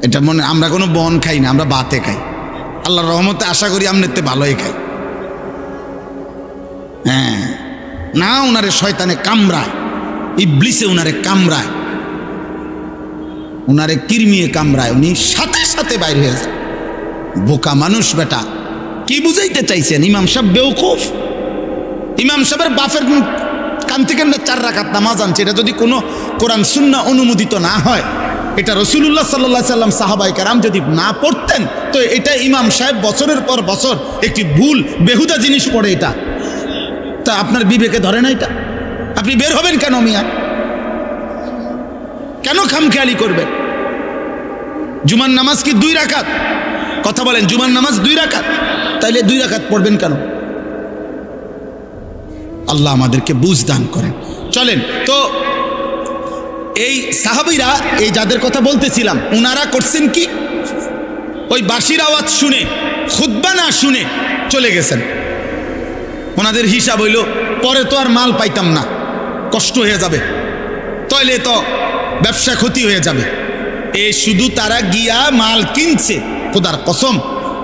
এটা মনে, আমরা কোনো বন খাই না, আমরা বাতে খাই। আল্লাহর রহমতে আশা করি আমনেতে ভালোই খাই। হ্যাঁ না, ওনারে শয়তানে কামড়ায়, ইবলিসে ওনারে কামড়ায়, ওনারে কিরমিয়ে কামড়ায়, উনি সাথে সাথে বাইর হয়ে যায়। বোকা মানুষ বেটা, কি বুঝাইতে চাইছেন? ইমাম সাহেব বেওকুফ, ইমাম সাহেবের বাপের কান থেকে 4 রাকাত নামাজ আনছে, এটা যদি কোনো কোরআন সুন্নাহ অনুমোদিত না হয়, এটা রাসূলুল্লাহ সাল্লাল্লাহু আলাইহি সাল্লাম সাহাবায়ে কেরাম যদি না পড়তেন, তো এটা ইমাম সাহেব বছরের পর বছর একটি ভুল বেহুদা জিনিস পড়ে, এটা তা আপনার বিবেকে ধরে না? এটা আপনি বের হবেন কেন মিয়া? কেন খামখেয়ালি করবেন? জুমার নামাজ কি 2 রাকাত? কথা বলেন, জুমার নামাজ 2 রাকাত, তাইলে 2 রাকাত পড়বেন কেন? আল্লাহ আমাদেরকে বুঝ দান করেন। চলেন তো, এই সাহাবীরা, এই যাদের কথা বলতেছিলাম, ওনারা করছেন কি, ওই বাঁশির আওয়াজ শুনে খুতবা না শুনে চলে গেছেন। ওনাদের হিসাব হইল পরে তো আর মাল পাইতাম না, কষ্ট হয়ে যাবে, তাইলে তো ব্যবসা ক্ষতি হয়ে যাবে। শুধু তারা গিয়া মাল কিনছে। খোদার কসম,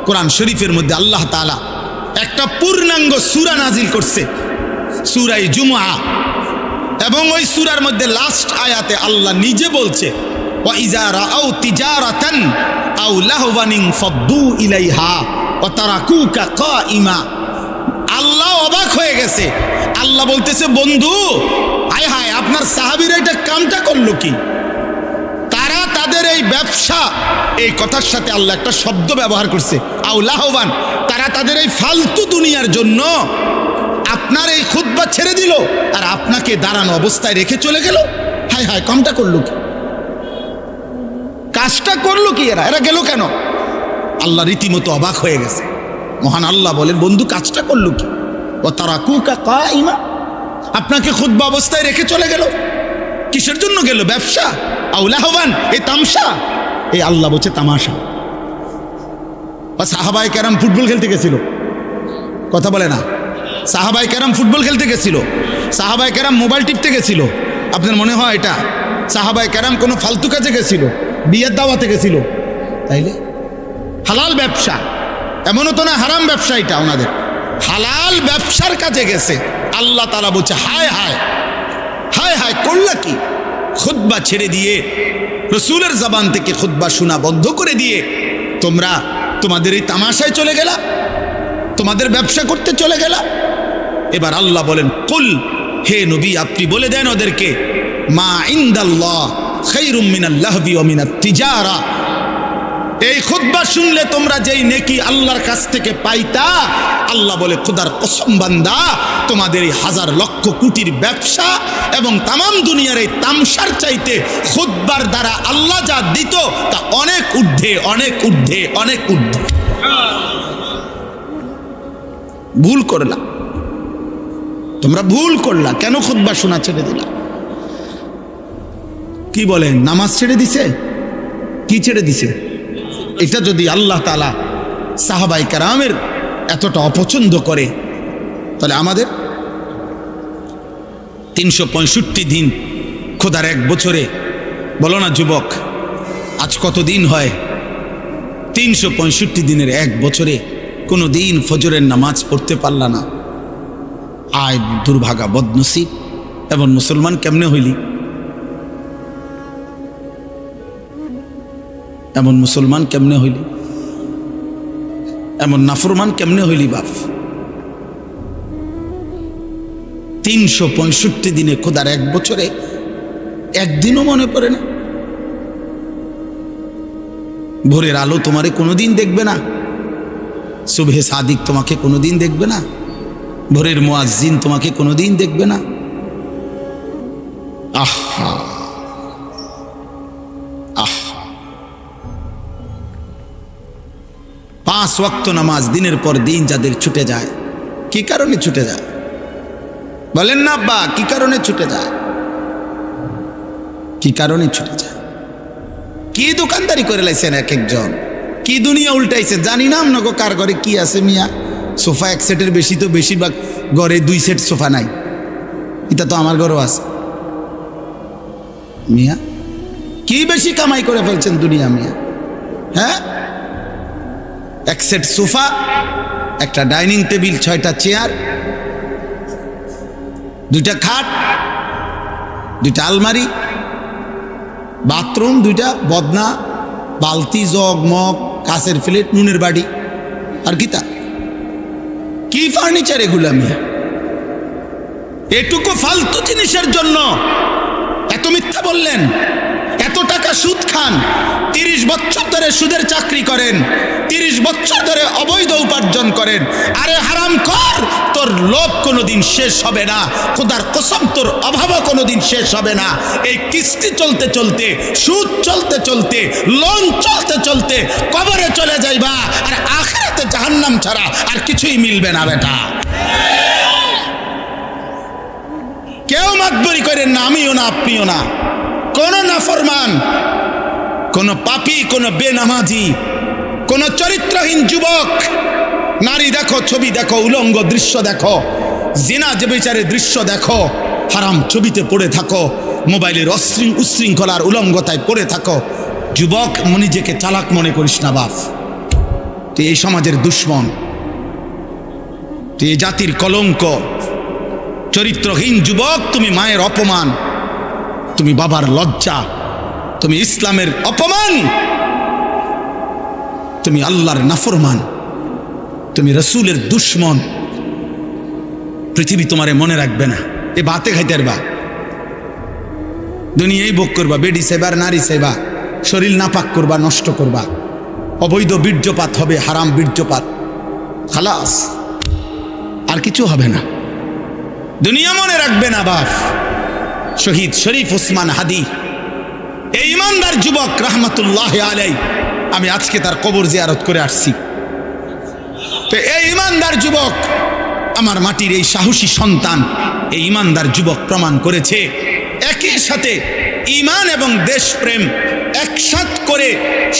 কোরআন শরীফের মধ্যে আল্লাহ তাআলা একটা পূর্ণাঙ্গ সূরা নাজিল করছে, সূরা জুমআ, এবং ওই সূরার মধ্যে লাস্ট আয়াতে আল্লাহ নিজে বলছে, ওয়া ইযা রাআউ তিজারাতান আও লাহওয়ান ফাদ্দু ইলাইহা ওয়া তারাকুকা কাইমা। আল্লাহ অবাক হয়ে গেছে, আল্লাহ বলতেছে, বন্ধু হায় হায়, আপনার সাহাবীরা এটা কামটা করলো কি? তারা তাদের এই ব্যবসা, এই কথার সাথে আল্লাহ একটা শব্দ ব্যবহার করছে, আও লাহওয়ান, তারা তাদের এই ফালতু দুনিয়ার জন্য আপনার এই খুতবা ছেড়ে দিল আর আপনাকে দাঁড়ানো অবস্থায় রেখে চলে গেল। হায় হায়, কামটা করলো কি? কাজটা করলো কি? এরা গেল কেন? আল্লাহ রীতিমতো অবাক হয়ে গেছে। মহান আল্লাহ বলেন, বন্ধু কাজটা করলো কি? ও তারাকুকা কাইমা, আপনাকে খুতবা অবস্থায় রেখে চলে গেল। কিসের জন্য গেল? ব্যবসা? আও লাহওয়ান, এই তামসা? এই আল্লাহ বলছে তামাশা। সাহাবায়ে কেরাম ফুটবল খেলতে গেছিল, কথা বলে না। সাহাবায়ে কেরাম ফুটবল খেলতে গেছিল, সাহাবায়ে কেরাম মোবাইল টিপতে গেছিল, আপনার মনে হয় এটা? সাহাবায়ে কেরাম কোনো ফালতু কাজে গেছিল, বিয়ের দাওয়াতে গেছিল? তাইলে হালাল ব্যবসা, এমনও তো না হারাম ব্যবসা, এটা ওনাদের হালাল ব্যবসার কাজে গেছে। আল্লাহ তাআলা বলছে হায় হায় হায় হায়, করলা কি? খুতবা ছেড়ে দিয়ে, রসুলের জবান থেকে খুতবা শোনা বন্ধ করে দিয়ে তোমরা তোমাদের এই তামাশায় চলে গেলা, তোমাদের ব্যবসা করতে চলে গেলা। এবার আল্লাহ বলেন, কুল, হে নবী আপনি বলে দেন ওদেরকে, মা ইনদাল্লাহ খায়রুম মিনাল লাহবি ওয়া মিনাত তিজারা। এই খুতবা শুনলে তোমরা যেই নেকি আল্লাহর কাছ থেকে পাইতা, আল্লাহ বলে খোদার কসম বান্দা, তোমাদের এই হাজার লক্ষ কোটির ব্যবসা এবং তামাম দুনিয়ার এই তামসার চাইতে খুতবার দ্বারা আল্লাহ যা দিত তা অনেক ঊর্ধ্বে, অনেক ঊর্ধ্বে, অনেক ঊর্ধ্বে। ভুল করলা তোমরা, ভুল করলা। কেন খুতবা শোনা ছেড়ে দিলা? কি বলেন, নামাজ ছেড়ে দিছে? কি ছেড়ে দিছে? এটা যদি আল্লাহ তাআলা সাহাবায়ে কেরামের এতটা অপছন্দ করে, তাহলে আমাদের 365 দিন খোদার এক বছরে, বলো না যুবক, আজ কত দিন হয়? 365 দিনের এক বছরে কোনো দিন ফজরের নামাজ পড়তে পারলা না। আয় দুর্ভাগা, বদনসিব। এমন মুসলমান কেমনে হইলি? এমন মুসলমান কেমনে হইলি? এমন নাফরমান কেমনে হইলি বাপ? 365 দিনে খোদার এক বছরে একদিনও মনে পড়ে না? ভোরের আলো তোমারে কোনোদিন দেখবে না, সুবহে সাদিক তোমাকে কোনোদিন দেখবে না, ভোরের মুয়াজ্জিন তোমাকে কোনোদিন দেখবে না। আহা আহা, 5 ওয়াক্ত নামাজ দিনের পর দিন যাদের ছুটে যায়, কি কারণে ছুটে যায়? বলেন না আব্বা, কি কারণে ছুটে যায়? কি কারণে ছুটে যায়? কি দোকানদারি করে লাইছেন এক একজন, কি দুনিয়া উল্টাইছে জানি না। আপনাকে কার ঘরে কি আছে মিয়া? সোফা 1 সেটের বেশি তো বেশিরভাগ ঘরে 2 সেট সোফা নাই। এটা তো আমার ঘরেও আছে মিয়া। কি বেশি কামাই করে ফেলছেন দুনিয়া মিয়া? হ্যাঁ, 1 সেট সোফা, একটা ডাইনিং টেবিল, 6টা চেয়ার, 2টা খাট, 2টা আলমারি, বাথরুম 2টা, বদনা, বালতি, জগ, মগ, কাঁচের প্লেট, নুনের বাড়ি, আর কি তা? কি ফার্নিচার এগুলো মিয়া? এটুকু ফালতু জিনিসের জন্য এত মিথ্যা বললেন, এত টাকা সুদ খান, 30 বছর ধরে সুদের চাকরি করেন, 30 বছর ধরে অবৈধ উপার্জন করেন। আরে হারাম কর, তোর লোভ কোনোদিন শেষ হবে না, খোদার কসম তোর অভাবও কোনোদিন শেষ হবে না। এই কিস্তি চলতে চলতে, সুদ চলতে চলতে, লোন চলতে চলতে কবরে চলে যাইবা, আর আখিরাতে জাহান্নাম ছাড়া আর কিছুই মিলবে না বেটা। কেউ মাতবরি করেন না, আমিও না, আপনিও না। কোন নাফরমান, কোন পাপী, কোন বেনামাজি, কোন চরিত্রহীন যুবক, নারী দেখো, ছবি দেখো, উলঙ্গ দৃশ্য দেখো, জিনা যে বিচারের দৃশ্য দেখো, হারাম ছবিতে পড়ে থাকো, মোবাইলের উশৃঙ্খলার উলঙ্গতায় পড়ে থাকো, যুবক নিজেকে চালাক মনে করিস না বাপ। তুই এই সমাজের দুশ্মন, তুই এই জাতির কলঙ্ক। চরিত্রহীন যুবক, তুমি মায়ের অপমান, তুমি বাবার লজ্জা, তুমি ইসলামের অপমান, তুমি আল্লাহর নাফরমান, তুমি রসুলের দুশ্মন। পৃথিবী তোমারে মনে রাখবে না। এ বাতে খাইতে পারবা, দুনিয়াই ভোগ করবা, বেডি সেবার, নারী সেবা, শরীর নাপাক করবা, নষ্ট করবা, অবৈধ বীর্যপাত হবে, হারাম বীর্যপাত, খালাস, আর কিছু হবে না। দুনিয়া মনে রাখবে না বাপ। শহীদ শরীফ ওসমান হাদি, এই ইমানদার যুবক রহমতুল্লাহ আলাইহি, আমি আজকে তার কবর জিয়ারত করে আসছি। তো এই ইমানদার যুবক, আমার মাটির এই সাহসী সন্তান, এই ইমানদার যুবক প্রমাণ করেছে একই সাথে ঈমান এবং দেশপ্রেম একসাথ করে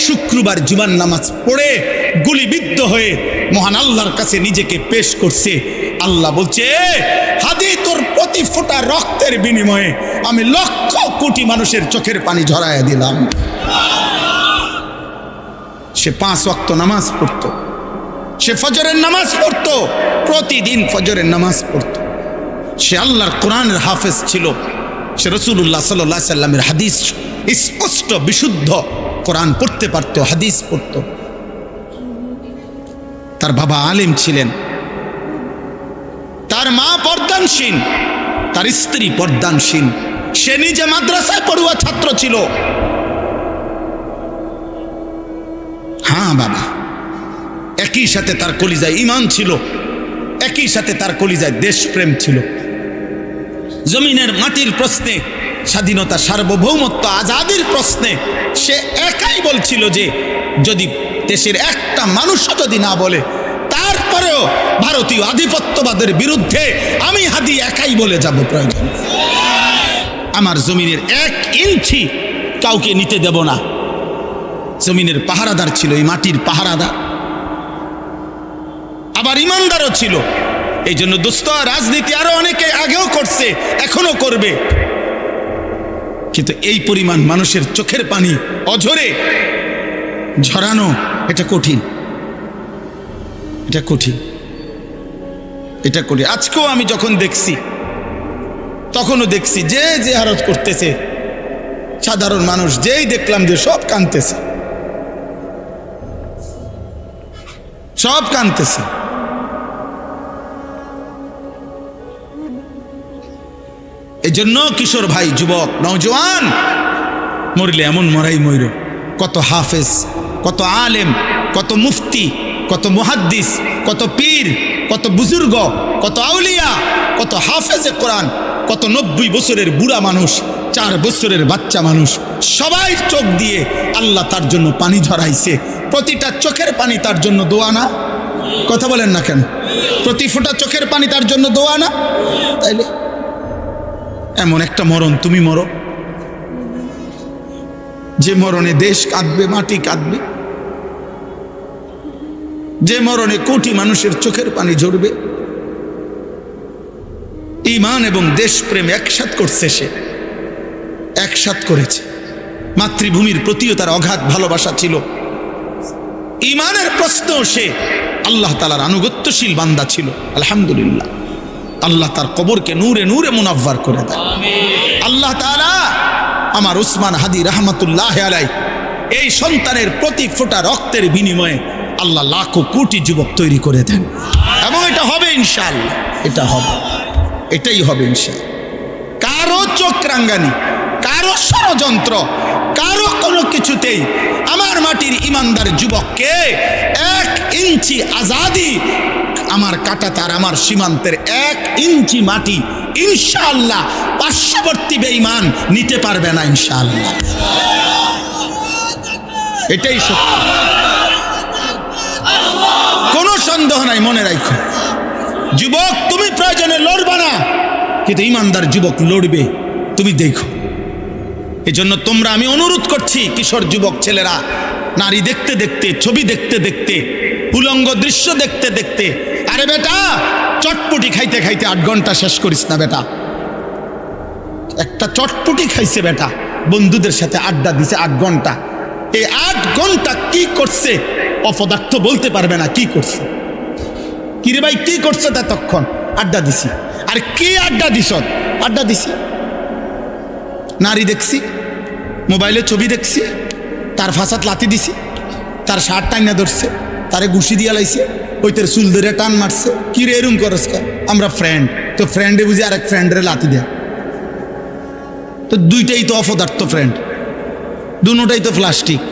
শুক্রবার জুমার নামাজ পড়ে গুলিবিদ্ধ হয়ে মহান আল্লাহর কাছে নিজেকে পেশ করছে। আল্লাহ বলছে, হাদি তোর প্রতি ফোঁটা রক্তের বিনিময়ে আমি লক্ষ কোটি মানুষের চোখের পানি ঝরাইয়া দিলাম। সে 5 ওয়াক্ত নামাজ পড়তো, সে ফজরের নামাজ পড়তো, প্রতিদিন ফজরের নামাজ পড়তো। সে আল্লাহর কোরআনের হাফেজ ছিল। সে রাসূলুল্লাহ সাল্লাল্লাহু আলাইহি সাল্লামের হাদিস স্পষ্ট বিশুদ্ধ কোরআন পড়তে পারতো, হাদিস পড়তো। তার বাবা আলেম ছিলেন, তার মা পর্দানশীল, তার স্ত্রী পর্দানশীল। সে নিজে মাদ্রাসায় পড়ুয়া ছাত্র ছিল। হ্যাঁ বাবা, একই সাথে তার কলিজায় ঈমান ছিল, একই সাথে তার কলিজায় দেশপ্রেম ছিল। জমিনের মাটির প্রশ্নে, স্বাধীনতা, সার্বভৌমত্ব, আজাদির প্রশ্নে সে একাই বলছিল যে যদি দেশের একটা মানুষও যদি না বলে, তারপরেও ভারতীয় আধিপত্যবাদের বিরুদ্ধে আমি হাদি একাই বলে যাব, প্রয়োজন আমার জমিনের 1 ইঞ্চি কাউকে নিতে দেব না। জমিনের পাহারাদার ছিল, এই মাটির পাহারাদার, আবার ইমানদারও ছিল। এই জন্য দোস্ত, রাজনীতি আরো অনেকে আগেও করছে, এখনো করবে, কিন্তু এই পরিমাণ মানুষের চোখের পানি অঝরে ঝরানো এটা কঠিন, এটা কঠিন, এটা কঠিন। আজকেও আমি যখন দেখছি, তখনও দেখছি যে জিয়ারত করতেছে সাধারণ মানুষ, যেই দেখলাম যে সব কাঁদতেছে, সব কাঁদতেছে। এই জন্য কিশোর ভাই, যুবক, নওজোয়ান, মরলে এমন মরাই মইর। কত হাফেজ, কত আলেম, কত মুফতি, কত মুহাদ্দিস, কত পীর, কত বুজুর্গ, কত আউলিয়া, কত হাফেজে কোরআন, কত 90 বছরের বুড়া মানুষ, 4 বছরের বাচ্চা মানুষ, সবাই চোখ দিয়ে আল্লাহ তার জন্য পানি ঝরাইছে। প্রতিটা চোখের পানি তার জন্য দোয়া না? কথা বলেন না কেন? প্রতি ফোঁটা চোখের পানি তার জন্য দোয়া না? তাইলে এমন একটা মরণ তুমি মরো, যে মরণে দেশ কাঁদবে, মাটি কাঁদবে, যে মরণে কোটি মানুষের চোখের পানি ঝরবে। ঈমান এবং দেশপ্রেম একসাথ করছে, সে একসাথ করেছে। মাতৃভূমির প্রতিও তার অগাধ ভালোবাসা ছিল। ঈমানের প্রশ্ন, সে আল্লাহ তাআলার আনুগত্যশীল বান্দা ছিল। আলহামদুলিল্লাহ, আল্লাহ তার কবরকে নূরে নূরে মুনাব্বার করে দেয়। আল্লাহ তাআলা আমার উসমান হাদি রহমাতুল্লাহ আলাইহি এই সন্তানের প্রতি ফোঁটা রক্তের বিনিময়ে আল্লাহ লাখো কোটি যুবক তৈরি করে দেন, এবং এটা হবে ইনশাআল্লাহ, এটা হবে, এটাই হবে ইনশাআল্লাহ। কারো চোখ রাঙ্গানি, কারো ষড়যন্ত্র, কারো কোনো কিছুতেই আমার মাটির ইমানদার যুবককে 1 ইঞ্চি আজাদি, আমার কাঁটাতার, আমার সীমান্তের 1 ইঞ্চি মাটি ইনশাআল্লাহ পার্শ্ববর্তী বেঈমান নিতে পারবে না, ইনশাআল্লাহ। এটাই সত্য, কোনো সন্দেহ নাই। মনে রাখো যুবক, তুমি প্রয়োজনে লড়বা না, কিন্তু ইমানদার যুবক লড়বে, তুমি দেখো। এজন্য তোমরা, আমি অনুরোধ করছি, কিশোর যুবক ছেলেরা, নারী দেখতে দেখতে, ছবি দেখতে দেখতে, উলঙ্গ দৃশ্য দেখতে দেখতে, আরে বেটা, চটপটি খাইতে খাইতে 8 ঘন্টা শেষ করিস না বেটা। একটা চটপটি খাইছে বেটা, বন্ধুদের সাথে আড্ডা দিছে 8 ঘন্টা। এই 8 ঘন্টা কি করছে অপদার্থ বলতে পারবে না কি করছে। কিরে ভাই, কি করছে? ততক্ষণ আড্ডা দিছি। আর কি আড্ডা দিস? আড্ডা দিছি, নারী দেখছি, মোবাইলে ছবি দেখছি, তার ফাঁসাত লাথি দিছি, তার শার্ট টাইনা ধরছে, তারে ঘুষি দিয়া লাইছে, ওইটার চুল ধরে টান মারছে। কি রে এরম করস? আমরা ফ্রেন্ড, তো ফ্রেন্ডে বুঝি আরেক ফ্রেন্ডের লাথি দেয়, তো দুইটাই তো অপদার্থ ফ্রেন্ড, দুটাই তো প্লাস্টিক।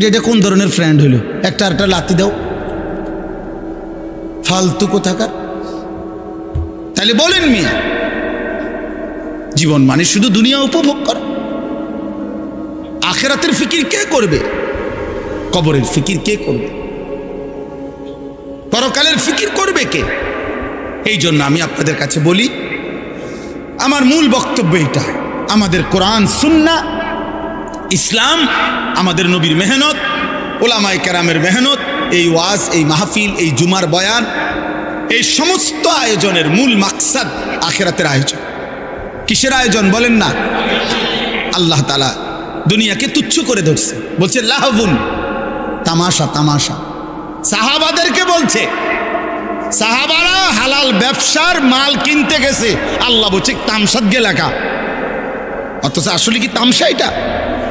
এটা কোন ধরনের ফ্রেন্ড হইল? একটা আরেকটা লাথি দাও, ফালতু কোথাকার। তাহলে বলেন মিয়া, জীবন মানে শুধু দুনিয়া উপভোগ করা? আখিরাতের ফিকির কে করবে? কবরের ফিকির কে করবে? পরকালের ফিকির করবে কে? এই জন্য আমি আপনাদের কাছে বলি, আমার মূল বক্তব্য এটা, আমাদের কোরআন সুন্নাহ ইসলাম, আমাদের নবীর মেহনত, ওলামায়ে কেরামের মেহনত, এই ওয়াজ, এই মাহফিল, এই জুমার বয়ান, এই সমস্ত আয়োজনের মূল মাকসাদ আখিরাতের আয়োজন। কিসের আয়োজন বলেন না? আল্লাহ তাআলা দুনিয়াকে তুচ্ছ করে ধরছে, বলছে লাহবুন, তামাশা তামাশা। সাহাবাদেরকে বলছে, সাহাবারা হালাল ব্যবসার মাল কিনতে গেছে, আল্লাহ বলছে তামসাদ গেলাকা। অথচ আসলে কি তামসা এটা?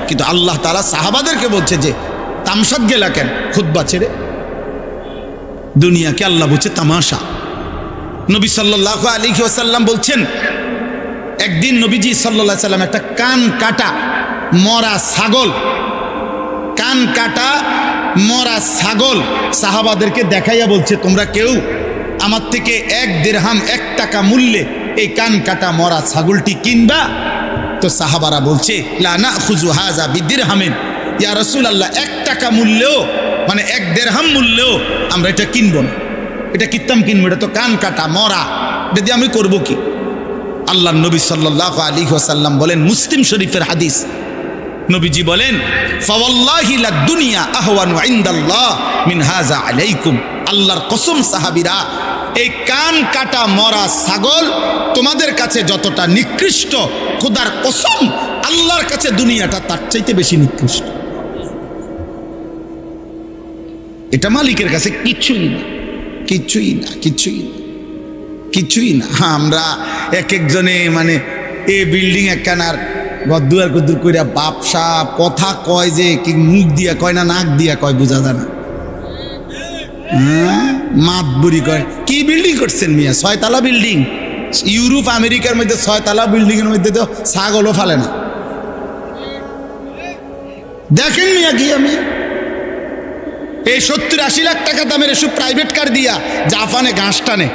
কিন্তু আল্লাহ তাআলা সাহাবাদেরকে বলছে যে তামসাদ গেলা কেন, খুতবা ছেড়ে। দুনিয়াকে আল্লাহ বলছে তামাশা। নবী সাল্লাল্লাহু আলাইহি ওয়াসাল্লাম বলছেন, একদিন নবীজি সাল্লাল্লাহু আলাইহি ওয়াসাল্লাম একটা কান কাটা মরা ছাগল, কান কাটা মরা ছাগল সাহাবাদেরকে দেখাইয়া বলছে, তোমরা কেউ আমার থেকে 1 দিরহাম 1 টাকা মূল্যে এই কান কাটা মরা ছাগলটি কিনবা? তো সাহাবারা বলছে লা নাখুযু হাযা বিদিরহামিন, ইয়া রাসূলুল্লাহ 1 টাকা মূল্যেও, মানে 1 দিরহাম মূল্যেও আমরা এটা কিনবো না। এটা কিত্তাম কিনবো? এটা তো কান কাটা মরা, এটা দিয়ে আমি করবো কি? আল্লাহ নবী সাল্লাল্লাহু আলাইহি ওয়াসাল্লাম বলেন, মুসলিম শরীফের হাদিস, নবীজি বলেন ফাওয়াল্লাহি লাদ-দুনিয়া আহওয়ানু ইনদাল্লাহ মিন হাযা আলাইকুম। আল্লাহর কসম সাহাবীরা, এই কান কাটা মরা ছাগল তোমাদের কাছে যতটা নিকৃষ্ট, খোদার কসম আল্লাহর কাছে দুনিয়াটা তার চাইতে বেশি নিকৃষ্ট। এটা মালিকের কাছে কিছুই না, কিছুই না, কিছুই না, কিছুই না। আমরা এক একজনে মানে এই বিল্ডিং একখানার গদ্দুয়ার গদ্দুর কইরা বাপসা কথা কয়, যে কি মুখ দিয়া কয় না নাক দিয়া কয় বোঝা যায় না। মাত বুড়ি কয়, কি বিল্ডিং করছেন মিয়া? 6 তলা বিল্ডিং। ইউরোপ আমেরিকার মধ্যে 6 তলা বিল্ডিং এর মধ্যে তো ছাগলও ফালে না। দেখেন মিয়া কি, আমি এই 70-80 লাখ টাকা দামের এসব প্রাইভেট কার দিয়া জাপানে ঘাস টানে।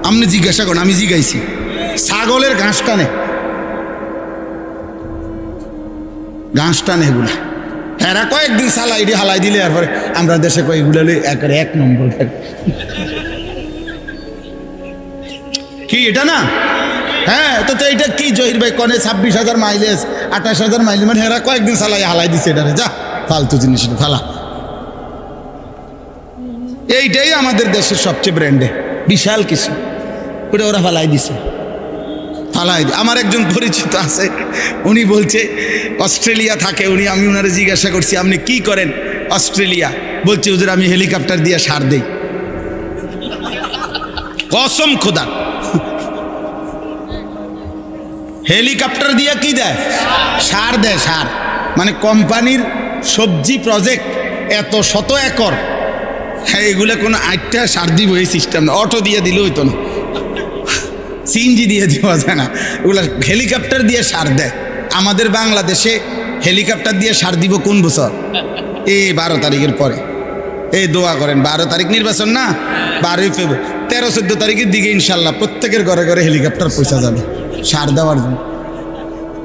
আপনি জিজ্ঞাসা করেন, আমি জিজ্ঞাইছি, ছাগলের ঘাস টানে, ঘাস টানে এগুলা। এরা কয়েকদিন সালাই দিয়ে হালাই দিলে এরপরে আমরা দেশে কয়েকগুলো একেবারে 1 নম্বর। কি এটা না? হ্যাঁ, তো এটা কি জহির ভাই কনে 26,000 মাইলেজ 28,000 মাইলেজ, মানে এরা কয়েকদিন সালাই হালাই দিচ্ছে এটারে, যা ফালতু জিনিস ফালা। এইটাই আমাদের দেশের সবচেয়ে ব্র্যান্ডে বিশাল কিছু, ওটা ওরা ফালাই দিছে, ফালাই। আমার একজন পরিচিত আছে, উনি বলছে অস্ট্রেলিয়া থাকে উনি। আমি ওনারে জিজ্ঞাসা করছি, আপনি কি করেন অস্ট্রেলিয়া? বলছে হুজুর আমি হেলিকপ্টার দিয়ে সার দেই। কসম খোদা, হেলিকপ্টার দিয়ে কি দেয়? সার দেয়, সার। মানে কোম্পানির সবজি প্রজেক্ট এত শত একর, হ্যাঁ এগুলো কোনো 8টা সার দিব এই সিস্টেম না। অটো দিয়ে দিলে হইতো না, সিএনজি দিয়ে দেওয়া যায় না, ওগুলো হেলিকপ্টার দিয়ে সার দেয়। আমাদের বাংলাদেশে হেলিকপ্টার দিয়ে সার দিব কোন বছর? এই 12 তারিখের পরে। এই দোয়া করেন, 12 তারিখ নির্বাচন না, 12ই ফেব্রুয়ারি, 13-14 তারিখের দিকে ইনশাল্লাহ প্রত্যেকের ঘরে ঘরে হেলিকপ্টার পৌঁছা যাবে সার দেওয়ার জন্য।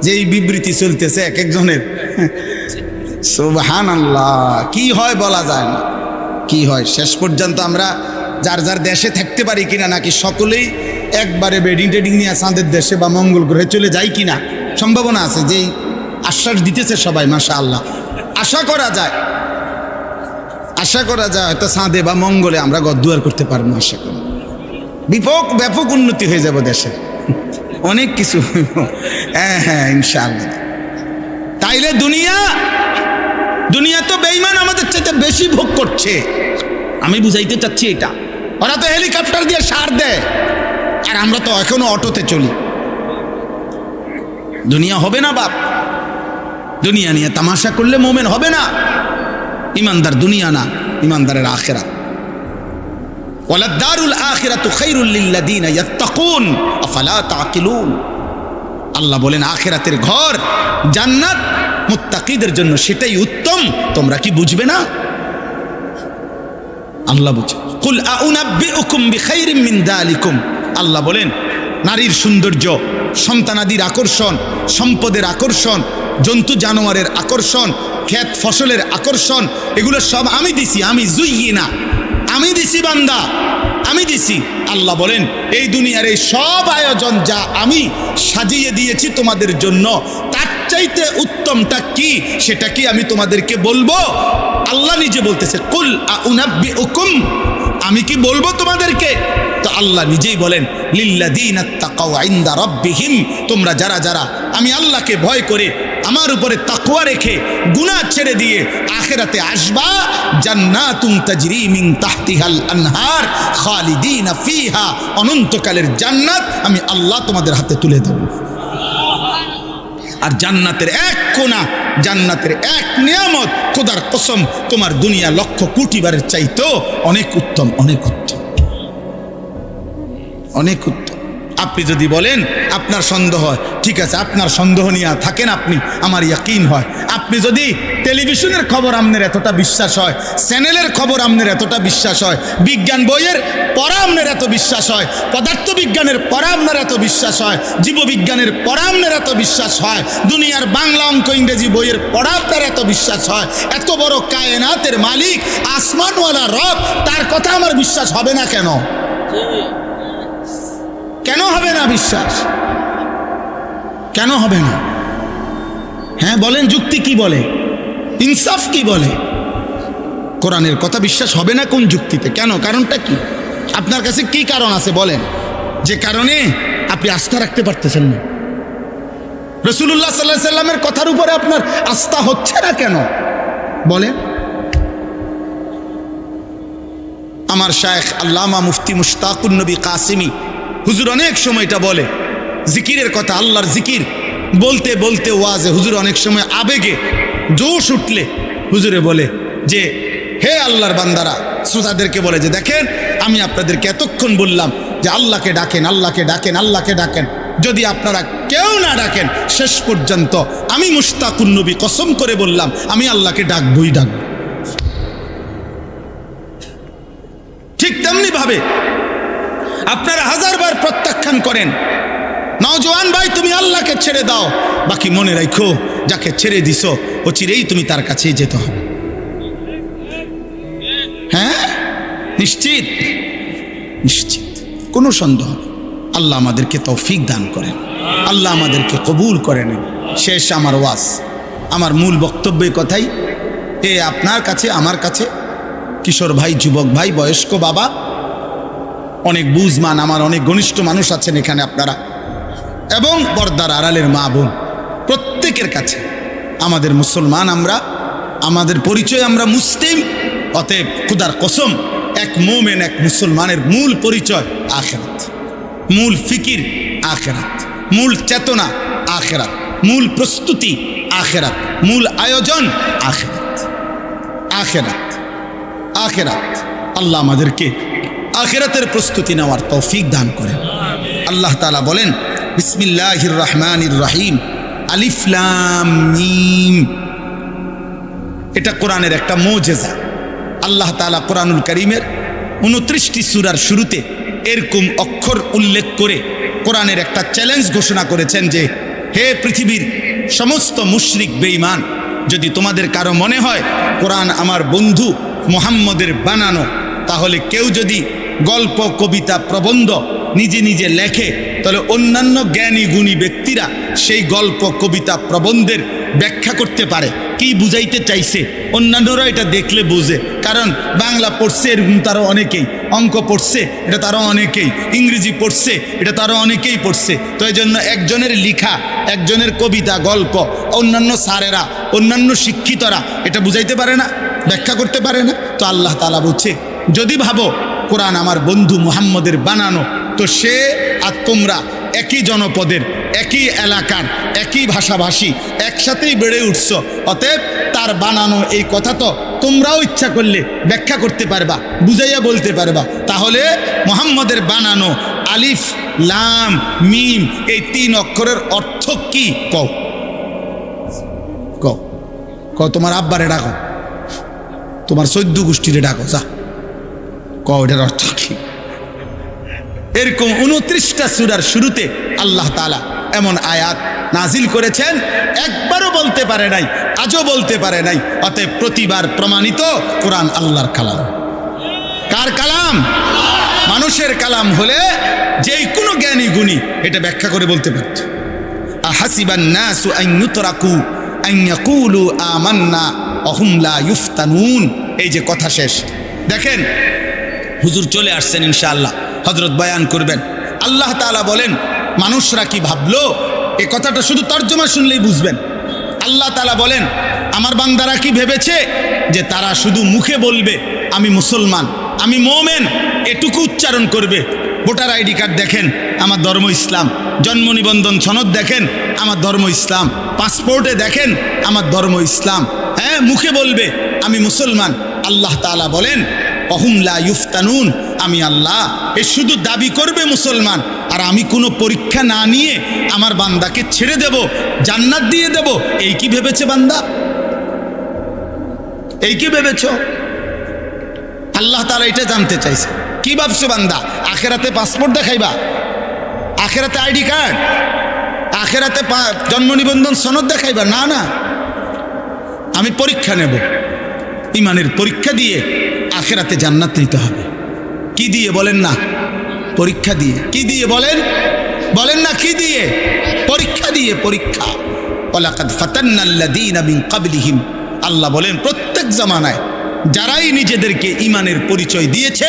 যেই বিবৃতি চলতেছে এক একজনের, সুবহানাল্লাহ, কি হয় বলা যায় না, কি হয়। শেষ পর্যন্ত আমরা যার যার দেশে থাকতে পারি কিনা, নাকি সকলেই একবারে বেডিং টেডিং নিয়ে চাঁদের দেশে বা মঙ্গল গ্রহে চলে যায় কিনা, সম্ভাবনা আছে। যেই আশ্বাস দিতেছে সবাই, মাশাআল্লাহ, আশা করা যায়, আশা করা যায় হয়তো চাঁদে বা মঙ্গলে আমরা গদ্দুয়ার করতে পারবো। আশা করি ব্যাপক উন্নতি হয়ে যাব দেশে, অনেক কিছু হইব। হ্যাঁ হ্যাঁ ইনশাআল্লাহ। তাইলে দুনিয়া তো বেঈমান আমাদের চাইতে বেশি ভোগ করছে। আমি বুঝাইতে চাচ্ছি এটা, ওরা তো হেলিকপ্টার দিয়ে সার দেয়, আর আমরা তো এখনো অটোতে চলি। দুনিয়া হবে না বাপ, দুনিয়া নিয়ে তামাশা করলে মোমেন হবে না। ইমানদার দুনিয়া না, ইমানদারের আখিরাত। ওয়ালাদ-দারুল আখিরাতু খায়রুল লিল্লাযিনা ইয়াত্তাকুন আফালা তাকিলুন। আল্লাহ বলেন আখিরাতের ঘর জান্নাত মুত্তাকিদের জন্য, সেটাই উত্তম, তোমরা কি বুঝবে না? আল্লাহ বুঝে। কুল আউনাব্বিউকুম বিখাইরিম মিন যালিকুম। আল্লাহ বলেন নারীর সৌন্দর্য, সন্তানাদির আকর্ষণ, সম্পদের আকর্ষণ, জন্তু জানোয়ারের আকর্ষণ, ক্ষেত ফসলের আকর্ষণ, এগুলো সব আমি দিছি। আমি জুইয়িনা, আমি দিছি বান্দা, আমি দিছি। আল্লাহ বলেন এই দুনিয়ার এই সব আয়োজন যা আমি সাজিয়ে দিয়েছি তোমাদের জন্য, তার চাইতে উত্তমটা কি সেটা কি আমি তোমাদেরকে বলবো? আল্লাহ নিজে বলতেছে, কুল আউনাব্বিউকুম, আমি কি বলবো তোমাদেরকে? তো আল্লাহ নিজেই বলেন, লিল্লাযীনা তাকাউ ইনদা রাব্বিহিম, তোমরা যারা যারা আমি আল্লাহকে ভয় করে আমার উপরে তাকওয়া রেখে গুনাহ ছেড়ে দিয়ে আখিরাতে আসবা, জান্নাতুন তাজরি মিন তাহতিহাল আনহার খালিদিনা ফিহা, অনন্তকালের জান্নাত আমি আল্লাহ তোমাদের হাতে তুলে দেব। আর জান্নাতের এক কোণা, জান্নাতের এক নিয়ামত, খোদার কসম তোমার দুনিয়া লক্ষ কোটি বারের চাইতেও অনেক উত্তম, অনেক উত্তম, অনেক উত্তম। আপনি যদি বলেন আপনার সন্দেহ হয়, ঠিক আছে, আপনার সন্দেহ নিয়ে থাকেন আপনি, আমার ইয়াকিন হয়। আপনি যদি টেলিভিশনের খবর আপনার এতটা বিশ্বাস হয়, চ্যানেলের খবর আপনার এতটা বিশ্বাস হয়, বিজ্ঞান বইয়ের পড়া আপনার এত বিশ্বাস হয়, পদার্থবিজ্ঞানের পড়া আপনার এত বিশ্বাস হয়, জীববিজ্ঞানের পড়া আপনার এত বিশ্বাস হয়, দুনিয়ার বাংলা অঙ্ক ইংরেজি বইয়ের পড়া আপনার এত বিশ্বাস হয়, এত বড় কায়নাতের মালিক আসমানওয়ালা রব, তার কথা আমার বিশ্বাস হবে না কেন? কেন হবে না বিশ্বাস? কেন হবে না? হ্যাঁ বলেন, যুক্তি কি বলে, ইনসাফ কি বলে? কোরআনের কথা বিশ্বাস হবে না কোন যুক্তিতে? কেন? কারণটা কি? আপনার কাছে কি কারণ আছে বলেন, যে কারণে আপনি আস্থা রাখতে পারতেছেন না? রাসূলুল্লাহ সাল্লাল্লাহু আলাইহি সাল্লামের কথার উপরে আপনার আস্থা হচ্ছে না কেন বলেন? আমার শায়েখ আল্লামা মুফতি মুশতাকুন নবী কাসিমি হুজুর অনেক সময় এটা বলে, জিকিরের কথা, আল্লাহর জিকির বলতে বলতে ওয়াজে হুজুর অনেক সময় আবেগে জোশ উঠলে হুজুরে বলে যে, হে আল্লাহর বান্দারা, শ্রোতাদেরকে বলে যে, দেখেন আমি আপনাদেরকে এতক্ষণ বললাম যে আল্লাহকে ডাকেন, আল্লাহকে ডাকেন, আল্লাহকে ডাকেন, যদি আপনারা কেউ না ডাকেন শেষ পর্যন্ত আমি মুশতাকুন নবী কসম করে বললাম আমি আল্লাহকে ডাকবই ডাকবো। ঠিক তেমনি ভাবে আপনারা হাজারবার প্রত্যাখ্যান করেন, নওজোয়ান ভাই তুমি আল্লাহকে ছেড়ে দাও, বাকি মনে রাখো যাকে ছেড়ে দিছো ও চিরেই তুমি তার কাছেই যেতে হবে। হ্যাঁ, নিশ্চিত, নিশ্চিত, কোনো সন্দেহ নেই। আল্লাহ আমাদেরকে তৌফিক দান করেন, আল্লাহ আমাদেরকে কবুল করে নেন। শেষ আমার ওয়াজ, আমার মূল বক্তব্যের কথাই এ আপনার কাছে, আমার কাছে, কিশোর ভাই, যুবক ভাই, বয়স্ক বাবা, অনেক বুঝমান আমার অনেক ঘনিষ্ঠ মানুষ আছেন এখানে আপনারা, এবং পর্দার আড়ালের মা বোন, প্রত্যেকের কাছে আমাদের মুসলমান, আমরা আমাদের পরিচয় আমরা মুসলিম, অতএব খোদার কসম এক মোমেন, এক মুসলমানের মূল পরিচয় আখিরাত, মূল ফিকির আখিরাত, মূল চেতনা আখিরাত, মূল প্রস্তুতি আখিরাত, মূল আয়োজন আখিরাত, আখিরাত, আখিরাত। আল্লাহ আমাদেরকে আখিরাতের প্রস্তুতি নেওয়ার তৌফিক দান করেন। আল্লাহ তাআলা বলেন, বিসমিল্লাহির রহমানির রহিম, আলিফ লাম মিম। এটা কোরআনের একটা মুজিজা। আল্লাহ তাআলা কোরআনুল কারীমের 29টি সূরার শুরুতে এরকম অক্ষর উল্লেখ করে কোরআনের একটা চ্যালেঞ্জ ঘোষণা করেছেন যে, হে পৃথিবীর সমস্ত মুশরিক বেঈমান, যদি তোমাদের কারো মনে হয় কোরআন আমার বন্ধু মুহাম্মদের বানানো, তাহলে কেউ যদি গল্প, কবিতা, প্রবন্ধ নিজে নিজে লেখে, তাহলে অন্যান্য জ্ঞানী গুণী ব্যক্তিরা সেই গল্প, কবিতা, প্রবন্ধের ব্যাখ্যা করতে পারে, কি বুঝাইতে চাইছে। অন্যান্যরা এটা দেখলে বোঝে, কারণ বাংলা পড়ছে এরকম তারও অনেকেই, অঙ্ক পড়ছে এটা তারও অনেকেই, ইংরেজি পড়ছে এটা তারও অনেকেই পড়ছে। তো এই জন্য একজনের লিখা, একজনের কবিতা, গল্প, অন্যান্য স্যারেরা, অন্যান্য শিক্ষিতরা এটা বুঝাইতে পারে না, ব্যাখ্যা করতে পারে না। তো আল্লাহ তাআলা বলছে, যদি ভাবো কোরআন আমার বন্ধু মুহাম্মদের বানানো, তো সে আর তোমরা একই জনপদের, একই এলাকার, একই ভাষাভাষী, একসাথেই বেড়ে উঠছ, অতএব তার বানানো এই কথা তো তোমরাও ইচ্ছা করলে ব্যাখ্যা করতে পারবা, বুঝাইয়া বলতে পারবা। তাহলে মুহাম্মদের বানানো আলিফ লাম মিম এই 3 অক্ষরের অর্থ কি? কও কও কও, তোমার আব্বারে ডাকো, তোমার 14 গোষ্ঠীরে ডাকো, যা কও এটার অর্থ কি? এরকম 29টা সূরার শুরুতে আল্লাহ তাআলা এমন আয়াত নাজিল করেছেন, একবারও বলতে পারে নাই, আজও বলতে পারে নাই। অতএব প্রতিবার প্রমাণিত কোরআন আল্লাহর কালাম। কার কালাম? মানুষের কালাম হলে যেই কোনো জ্ঞানী গুণী এটা ব্যাখ্যা করে বলতে পারত। আহাসিবান নাসু আন ইউতরাকু আন ইয়াকুলু আমান্না ওয়া হুম লা ইফতানুন। এই যে কথা শেষ। দেখেন হুজুর চলে আসছেন, ইনশাআল্লাহ হযরত বয়ান করবেন। আল্লাহ তাআলা বলেন মানুষরা কি ভাবলো, এই কথাটা শুধু তর্জমা শুনলেই বুঝবেন। আল্লাহ তাআলা বলেন আমার বান্দারা কি ভেবেছে যে তারা শুধু মুখে বলবে আমি মুসলমান, আমি মুমিন, এটুকু উচ্চারণ করবে। ভোটার আইডি কার্ড দেখেন আমার ধর্ম ইসলাম, জন্ম নিবন্ধন সনদ দেখেন আমার ধর্ম ইসলাম, পাসপোর্টে দেখেন আমার ধর্ম ইসলাম, হ্যাঁ মুখে বলবে আমি মুসলমান। আল্লাহ তাআলা বলেন ওহুম লা ইফতানুন, আমি আল্লাহ এ শুধু দাবি করবে মুসলমান, আর আমি কোনো পরীক্ষা না নিয়ে আমার বান্দাকে ছেড়ে দেব, জান্নাত দিয়ে দেব। এই কি ভেবেছে বান্দা? এই কি ভেবেছ? আল্লাহ তাআলা এটা জানতে চাইছে। কি ভাবছো বান্দা? আখেরাতে পাসপোর্ট দেখাইবা, আখেরাতে আইডি কার্ড, আখেরাতে জন্ম নিবন্ধন সনদ দেখাইবা? না না, আমি পরীক্ষা নেব, ইমানের পরীক্ষা দিয়ে আখেরাতে জান্নাত নিতে হবে। কি দিয়ে বলেন না? পরীক্ষা দিয়ে। কি দিয়ে বলেন? বলেন না কি দিয়ে? পরীক্ষা দিয়ে। পরীক্ষা। ওয়ালাকাদ ফাতান্নাল্লাযীনা মিন ক্বাবলিহিম, আল্লাহ বলেন প্রত্যেক জামানায় যারাই নিজেদেরকে ইমানের পরিচয় দিয়েছে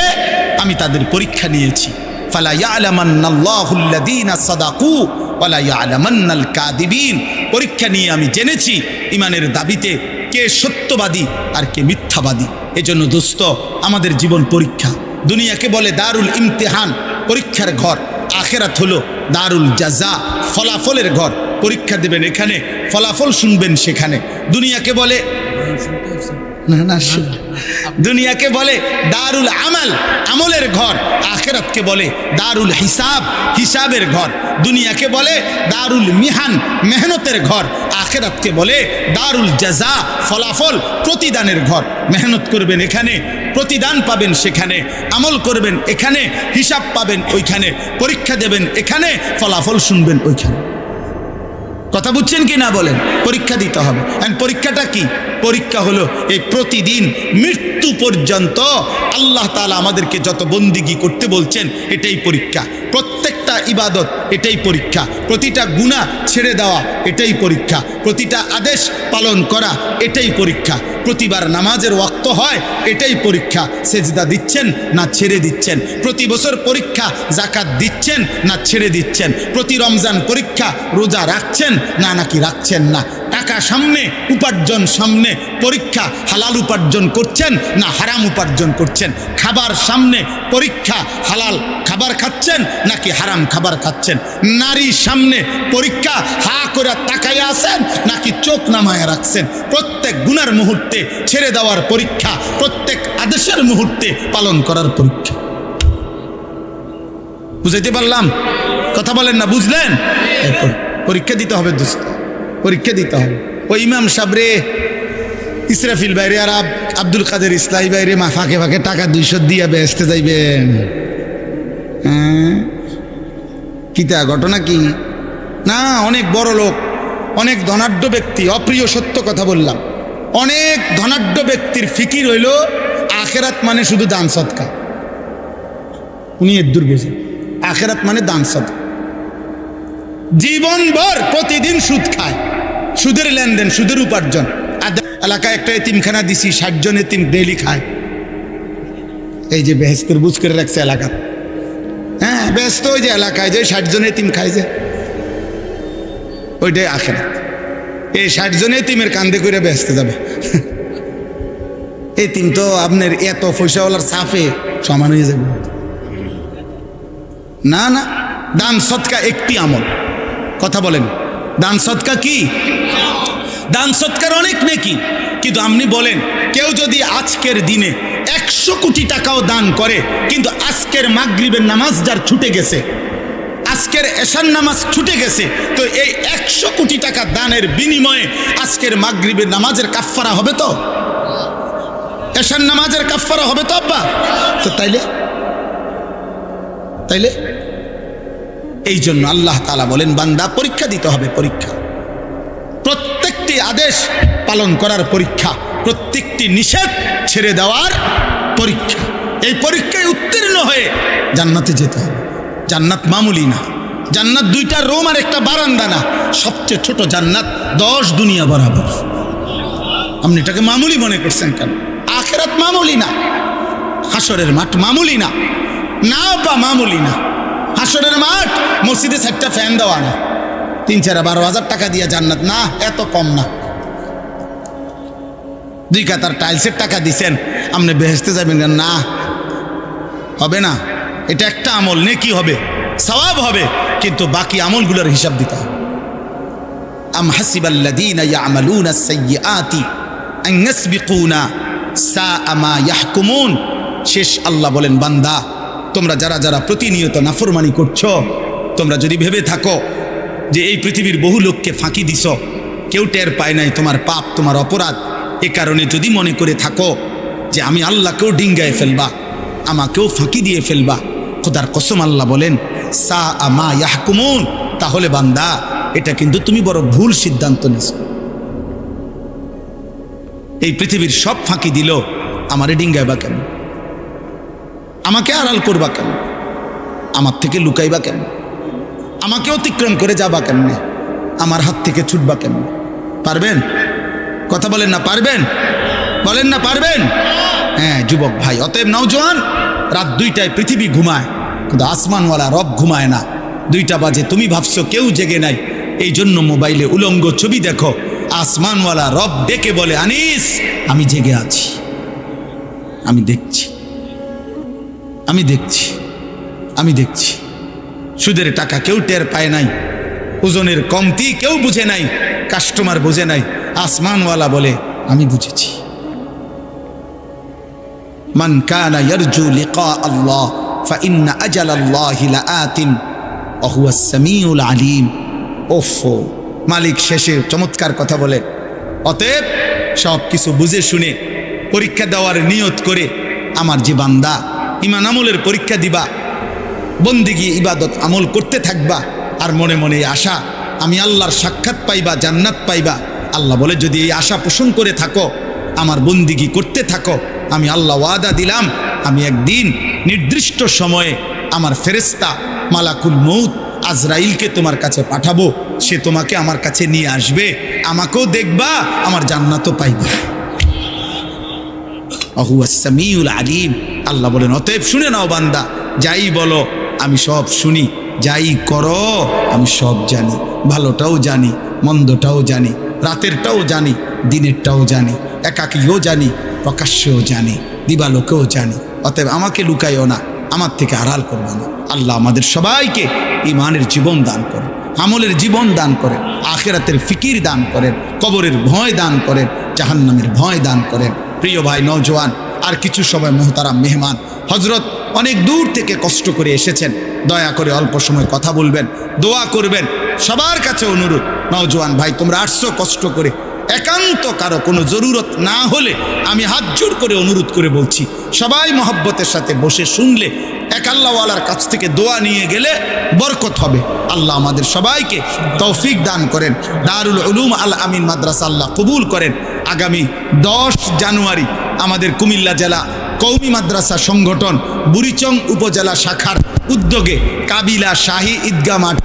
আমি তাদের পরীক্ষা নিয়েছি। ফালা ইয়ালামান্নাল্লাহুল্লাযীনা সাদাকু ওয়ালা ইয়ালামান্নাল কাযিবিন। পরীক্ষা নিয়ে আমি জেনেছি ইমানের দাবিতে কে সত্যবাদী আর কে মিথ্যাবাদী। এজন্য দোস্ত আমাদের জীবন পরীক্ষা। দুনিয়াকে বলে দারুল ইমতিহান, পরীক্ষার ঘর। আখেরাত হলো দারুল জাযা, ফলাফলের ঘর। পরীক্ষা দেবেন এখানে, ফলাফল শুনবেন সেখানে। দুনিয়াকে বলে দুনিয়াকে বলে দারুল আমাল, আমলের ঘর। আখেরাতকে বলে দারুল হিসাব, হিসাবের ঘর। দুনিয়াকে বলে দারুল মিহান, মেহনতের ঘর। আখেরাতকে বলে দারুল জাযা, ফলাফল, প্রতিদানের ঘর। মেহনত করবেন এখানে, প্রতিদান পাবেন সেখানে। আমল করবেন এখানে, হিসাব পাবেন ওইখানে। পরীক্ষা দেবেন এখানে, ফলাফল শুনবেন ওইখানে। কথা বুঝছেন কি না বলেন? পরীক্ষা দিতে হবে। পরীক্ষাটা কি? পরীক্ষা হলো এই প্রতিদিন মৃত্যু পর্যন্ত আল্লাহ তাআলা আমাদেরকে যত বন্দিগি করতে বলছেন এটাই পরীক্ষা। প্রত্যেকটা ইবাদত এটাই পরীক্ষা। প্রতিটা গুনাহ ছেড়ে দেওয়া এটাই পরীক্ষা। প্রতিটা আদেশ পালন করা এটাই পরীক্ষা। প্রতিবার নামাজের ওয়াক্ত হয় এটাই পরীক্ষা। সেজদা দিচ্ছেন না ছেড়ে দিচ্ছেন। প্রতি বছর পরীক্ষা, যাকাত দিচ্ছেন না ছেড়ে দিচ্ছেন। প্রতি রমজান পরীক্ষা, রোজা রাখছেন না নাকি রাখছেন না। টাকা সামনে, উপার্জন সামনে, পরীক্ষা হালাল উপার্জন করছেন না হারাম উপার্জন করছেন। খাবার সামনে, পরীক্ষা হালাল খাবার খাচ্ছেন নাকি হারাম খাবার খাচ্ছেন। নারী সামনে, পরীক্ষা হা করে তাকায় আছেন নাকি চোখ নামায় রাখছেন। প্রত্যেক গুনার মুহূর্তে ছেড়ে দেওয়ার পরীক্ষা, প্রত্যেক আদেশের মুহূর্তে পালন করার পরীক্ষা। বুঝাইতে পারলাম? কথা বলেন না, বুঝলেন? পরীক্ষা দিতে হবে দোস্ত, পরীক্ষা দিতে হবে। ওই ইমাম সাবরে, ইসরাফিল বাইরে আর আব্দুল কাদের ইসলাহি বাইরে মা ফাঁকে ফাঁকে টাকা 200 দিয়া বেচতে যাইবেন। কিতা ঘটনা কি? না, অনেক বড় লোক, অনেক ধনাঢ্য ব্যক্তি, অপ্রিয় সত্য কথা বললাম, অনেক ধনাঢ্য ব্যক্তির ফিকির হইল আখেরাত মানে শুধু দান সদকা। উনি এদ্দুর বোঝেন আখেরাত মানে দান সদকা। জীবনভর প্রতিদিন সুদ খায়, সুদের লেনদেন, সুদের উপার্জন। এলাকায় একটা এতিমখানা দিছি, 60 জন এতিম ডেইলি খায়। এই যে বেহেস্তের বুঝ করে রাখছে এলাকা। হ্যাঁ, ব্যস্ত ওই যে এলাকায় যে 60 জন এতিম খায় যে, ওইটাই আখেরাত। এই 60 জন এতিমের কান্দে করে বেহেস্তে যাবে। এতিম তো আপনার এত পয়সাওয়ালার সাফে সমান হয়ে যাবে। না না, দান সদকা একটি আমল। কথা বলেন, দান সদকা কি? দান সৎকার অনেক নেকি, কিন্তু আপনি বলেন কেউ যদি আজকের দিনে 100 কোটি টাকাও দান করে, কিন্তু আজকের মাগরিবের নামাজ যার ছুটে গেছে, আজকের এশার নামাজ ছুটে গেছে, তো এই 100 কোটি টাকা দানের বিনিময়ে আজকের মাগরিবের নামাজের কাফফারা হবে তো? এশার নামাজের কাফফারা হবে তো আব্বা? তো তাইলে এই জন্য আল্লাহ তাআলা বলেন বান্দা পরীক্ষা দিতে হবে। পরীক্ষা, প্রত্যেকটি আদেশ পালন করার পরীক্ষা, প্রত্যেকটি নিষেধ ছেড়ে দেওয়ার পরীক্ষা। এই পরীক্ষায় উত্তীর্ণ হয়ে জান্নাতে যেতে হবে। জান্নাত মামুলি না। জান্নাত 2টা রুম আর একটা বারান্দা না, সবচেয়ে ছোট জান্নাত 10 দুনিয়া বরাবর। আপনি এটাকে মামুলি মনে করছেন কেন? আখিরাত মামুলি না, হাসরের মাঠ মামুলি না, না বা মামুলি না। হাসরের মাঠ মসজিদে 4টা ফ্যান দেওয়া না, 3-4-12 হাজার টাকা দিয়ে জান্নাত না, এত কম না। 2 কাতার টাইলসের টাকা দিছেন, আপনি বেহেশতে যাবেন না, হবে না। এটা একটা আমল, নেকি হবে, সওয়াব হবে, কিন্তু বাকি আমলগুলোর হিসাব দিতে হবে। আম হাসিবাল্লাযীনা ইয়ামালুনা আস-সাইয়্যাতি আন ইয়াসবিকুনা সাআ মা ইয়াহকুমুন। শেষ আল্লাহ বলেন, বান্দা তোমরা যারা যারা প্রতিনিয়ত নাফরমানি করছো, তোমরা যদি ভেবে থাকো যে এই পৃথিবীর বহু লোককে ফাঁকি দিছ, কেউ টের পায় নাই তোমার পাপ, তোমার অপরাধ, এ কারণে যদি মনে করে থাকো যে আমি আল্লাহকেও ডিঙ্গায় ফেলবা, আমাকেও ফাঁকি দিয়ে ফেলবা, খোদার কসম আল্লাহ বলেন সাআ মা ইয়াহকুমুন, তাহলে বান্দা এটা কিন্তু তুমি বড় ভুল সিদ্ধান্ত নিছ। এই পৃথিবীর সব ফাঁকি দিল, আমারে ডিঙ্গাইবা কেন? আমাকে আড়াল করবা কেন? আমার থেকে লুকাইবা কেন? আমাকে অতিক্রম করে যাবা কেমনে? আমার হাত থেকে ছুটবা কেমন? পারবেন? কথা বলেন না পারবেন? বলেন না পারবেন? হ্যাঁ যুবক ভাই, অতএব নওজোয়ান, রাত 2টায় পৃথিবী ঘুমায়, কিন্তু আসমানওয়ালা রব ঘুমায় না। 2টা বাজে তুমি ভাবছো কেউ জেগে নাই, এই জন্য মোবাইলে উলঙ্গ ছবি দেখো। আসমানওয়ালা রব ডেকে বলে, আনিস আমি জেগে আছি, আমি দেখছি, আমি দেখছি, আমি দেখছি। সুদের টাকা কেউ টের পায় নাই, ওজনের কমতি কেউ বুঝে নাই, কাস্টমার বুঝে নাই, আসমানওয়ালা বলে আমি বুঝেছি। মান কানা ইয়ারজু লিকা আল্লাহ ফাইন্না আজালাল্লাহি লাআতিন ওয়া হুয়াস সামিউল আলিম। ওফো, মালিক শেষে চমৎকার কথা বলে। অতএব সব কিছু বুঝে শুনে পরীক্ষা দেওয়ার নিয়ত করে আমার যে বান্দা ঈমান আমলের পরীক্ষা দিবা, বন্দেগী ইবাদত আমল করতে থাকবা, আর মনে মনে আশা আমি আল্লাহর সাক্ষাৎ পাইবা, জান্নাত পাইবা। আল্লাহ বলে যদি এই আশা পোষণ করে থাকো, আমার বন্দেগী করতে থাকো, আমি আল্লাহ ওয়াদা দিলাম আমি একদিন নির্দিষ্ট সময়ে আমার ফেরেশতা মালাকুল মউত আজরাইলকে তোমার কাছে পাঠাবো, সে তোমাকে আমার কাছে নিয়ে আসবে, আমাকেও দেখবা, আমার জান্নাতও পাইবা। হুয়াস সামিউল আলিম। আল্লাহ বলেন অতএব শুনে নাও বান্দা, যাই বলো আমি সব শুনি, যাই করো আমি সব জানি, ভালোটাও জানি, মন্দটাও জানি, রাতেরটাও জানি, দিনেরটাও জানি, একাকীও জানি, প্রকাশ্যেও জানি, দিবালোকেও জানি। অতএব আমাকে লুকাইও না, আমার থেকে আড়াল করবে না। আল্লাহ আমাদের সবাইকে ঈমানের জীবন দান করেন, আমলের জীবন দান করেন, আখিরাতের ফিকির দান করেন, কবরের ভয় দান করেন, জাহান্নামের ভয় দান করেন। প্রিয় ভাই নওজোয়ান, আর কিছু সময় মোহতারাম মেহমান হজরত অনেক দূর থেকে কষ্ট করে এসেছেন, দয়া করে অল্প সময় কথা বলবেন, দোয়া করবেন। সবার কাছে অনুরোধ, নওজোয়ান ভাই তোমরা আসছো কষ্ট করে, একান্ত কারো কোনো জরুরত না হলে আমি হাত জোড় করে অনুরোধ করে বলছি, সবাই মহব্বতের সাথে বসে শুনলে, এক আল্লাহওয়ালার কাছ থেকে দোয়া নিয়ে গেলে বরকত হবে। আল্লাহ আমাদের সবাইকে তৌফিক দান করেন। দারুল উলুম আল আমিন মাদ্রাসা আল্লাহ কবুল করেন। আগামী 10 জানুয়ারি আমাদের কুমিল্লা জেলা কওমি মাদ্রাসা সংগঠন বুড়িচং উপজেলা শাখার উদ্যোগে কাবিলা শাহী ঈদগাহ মাঠ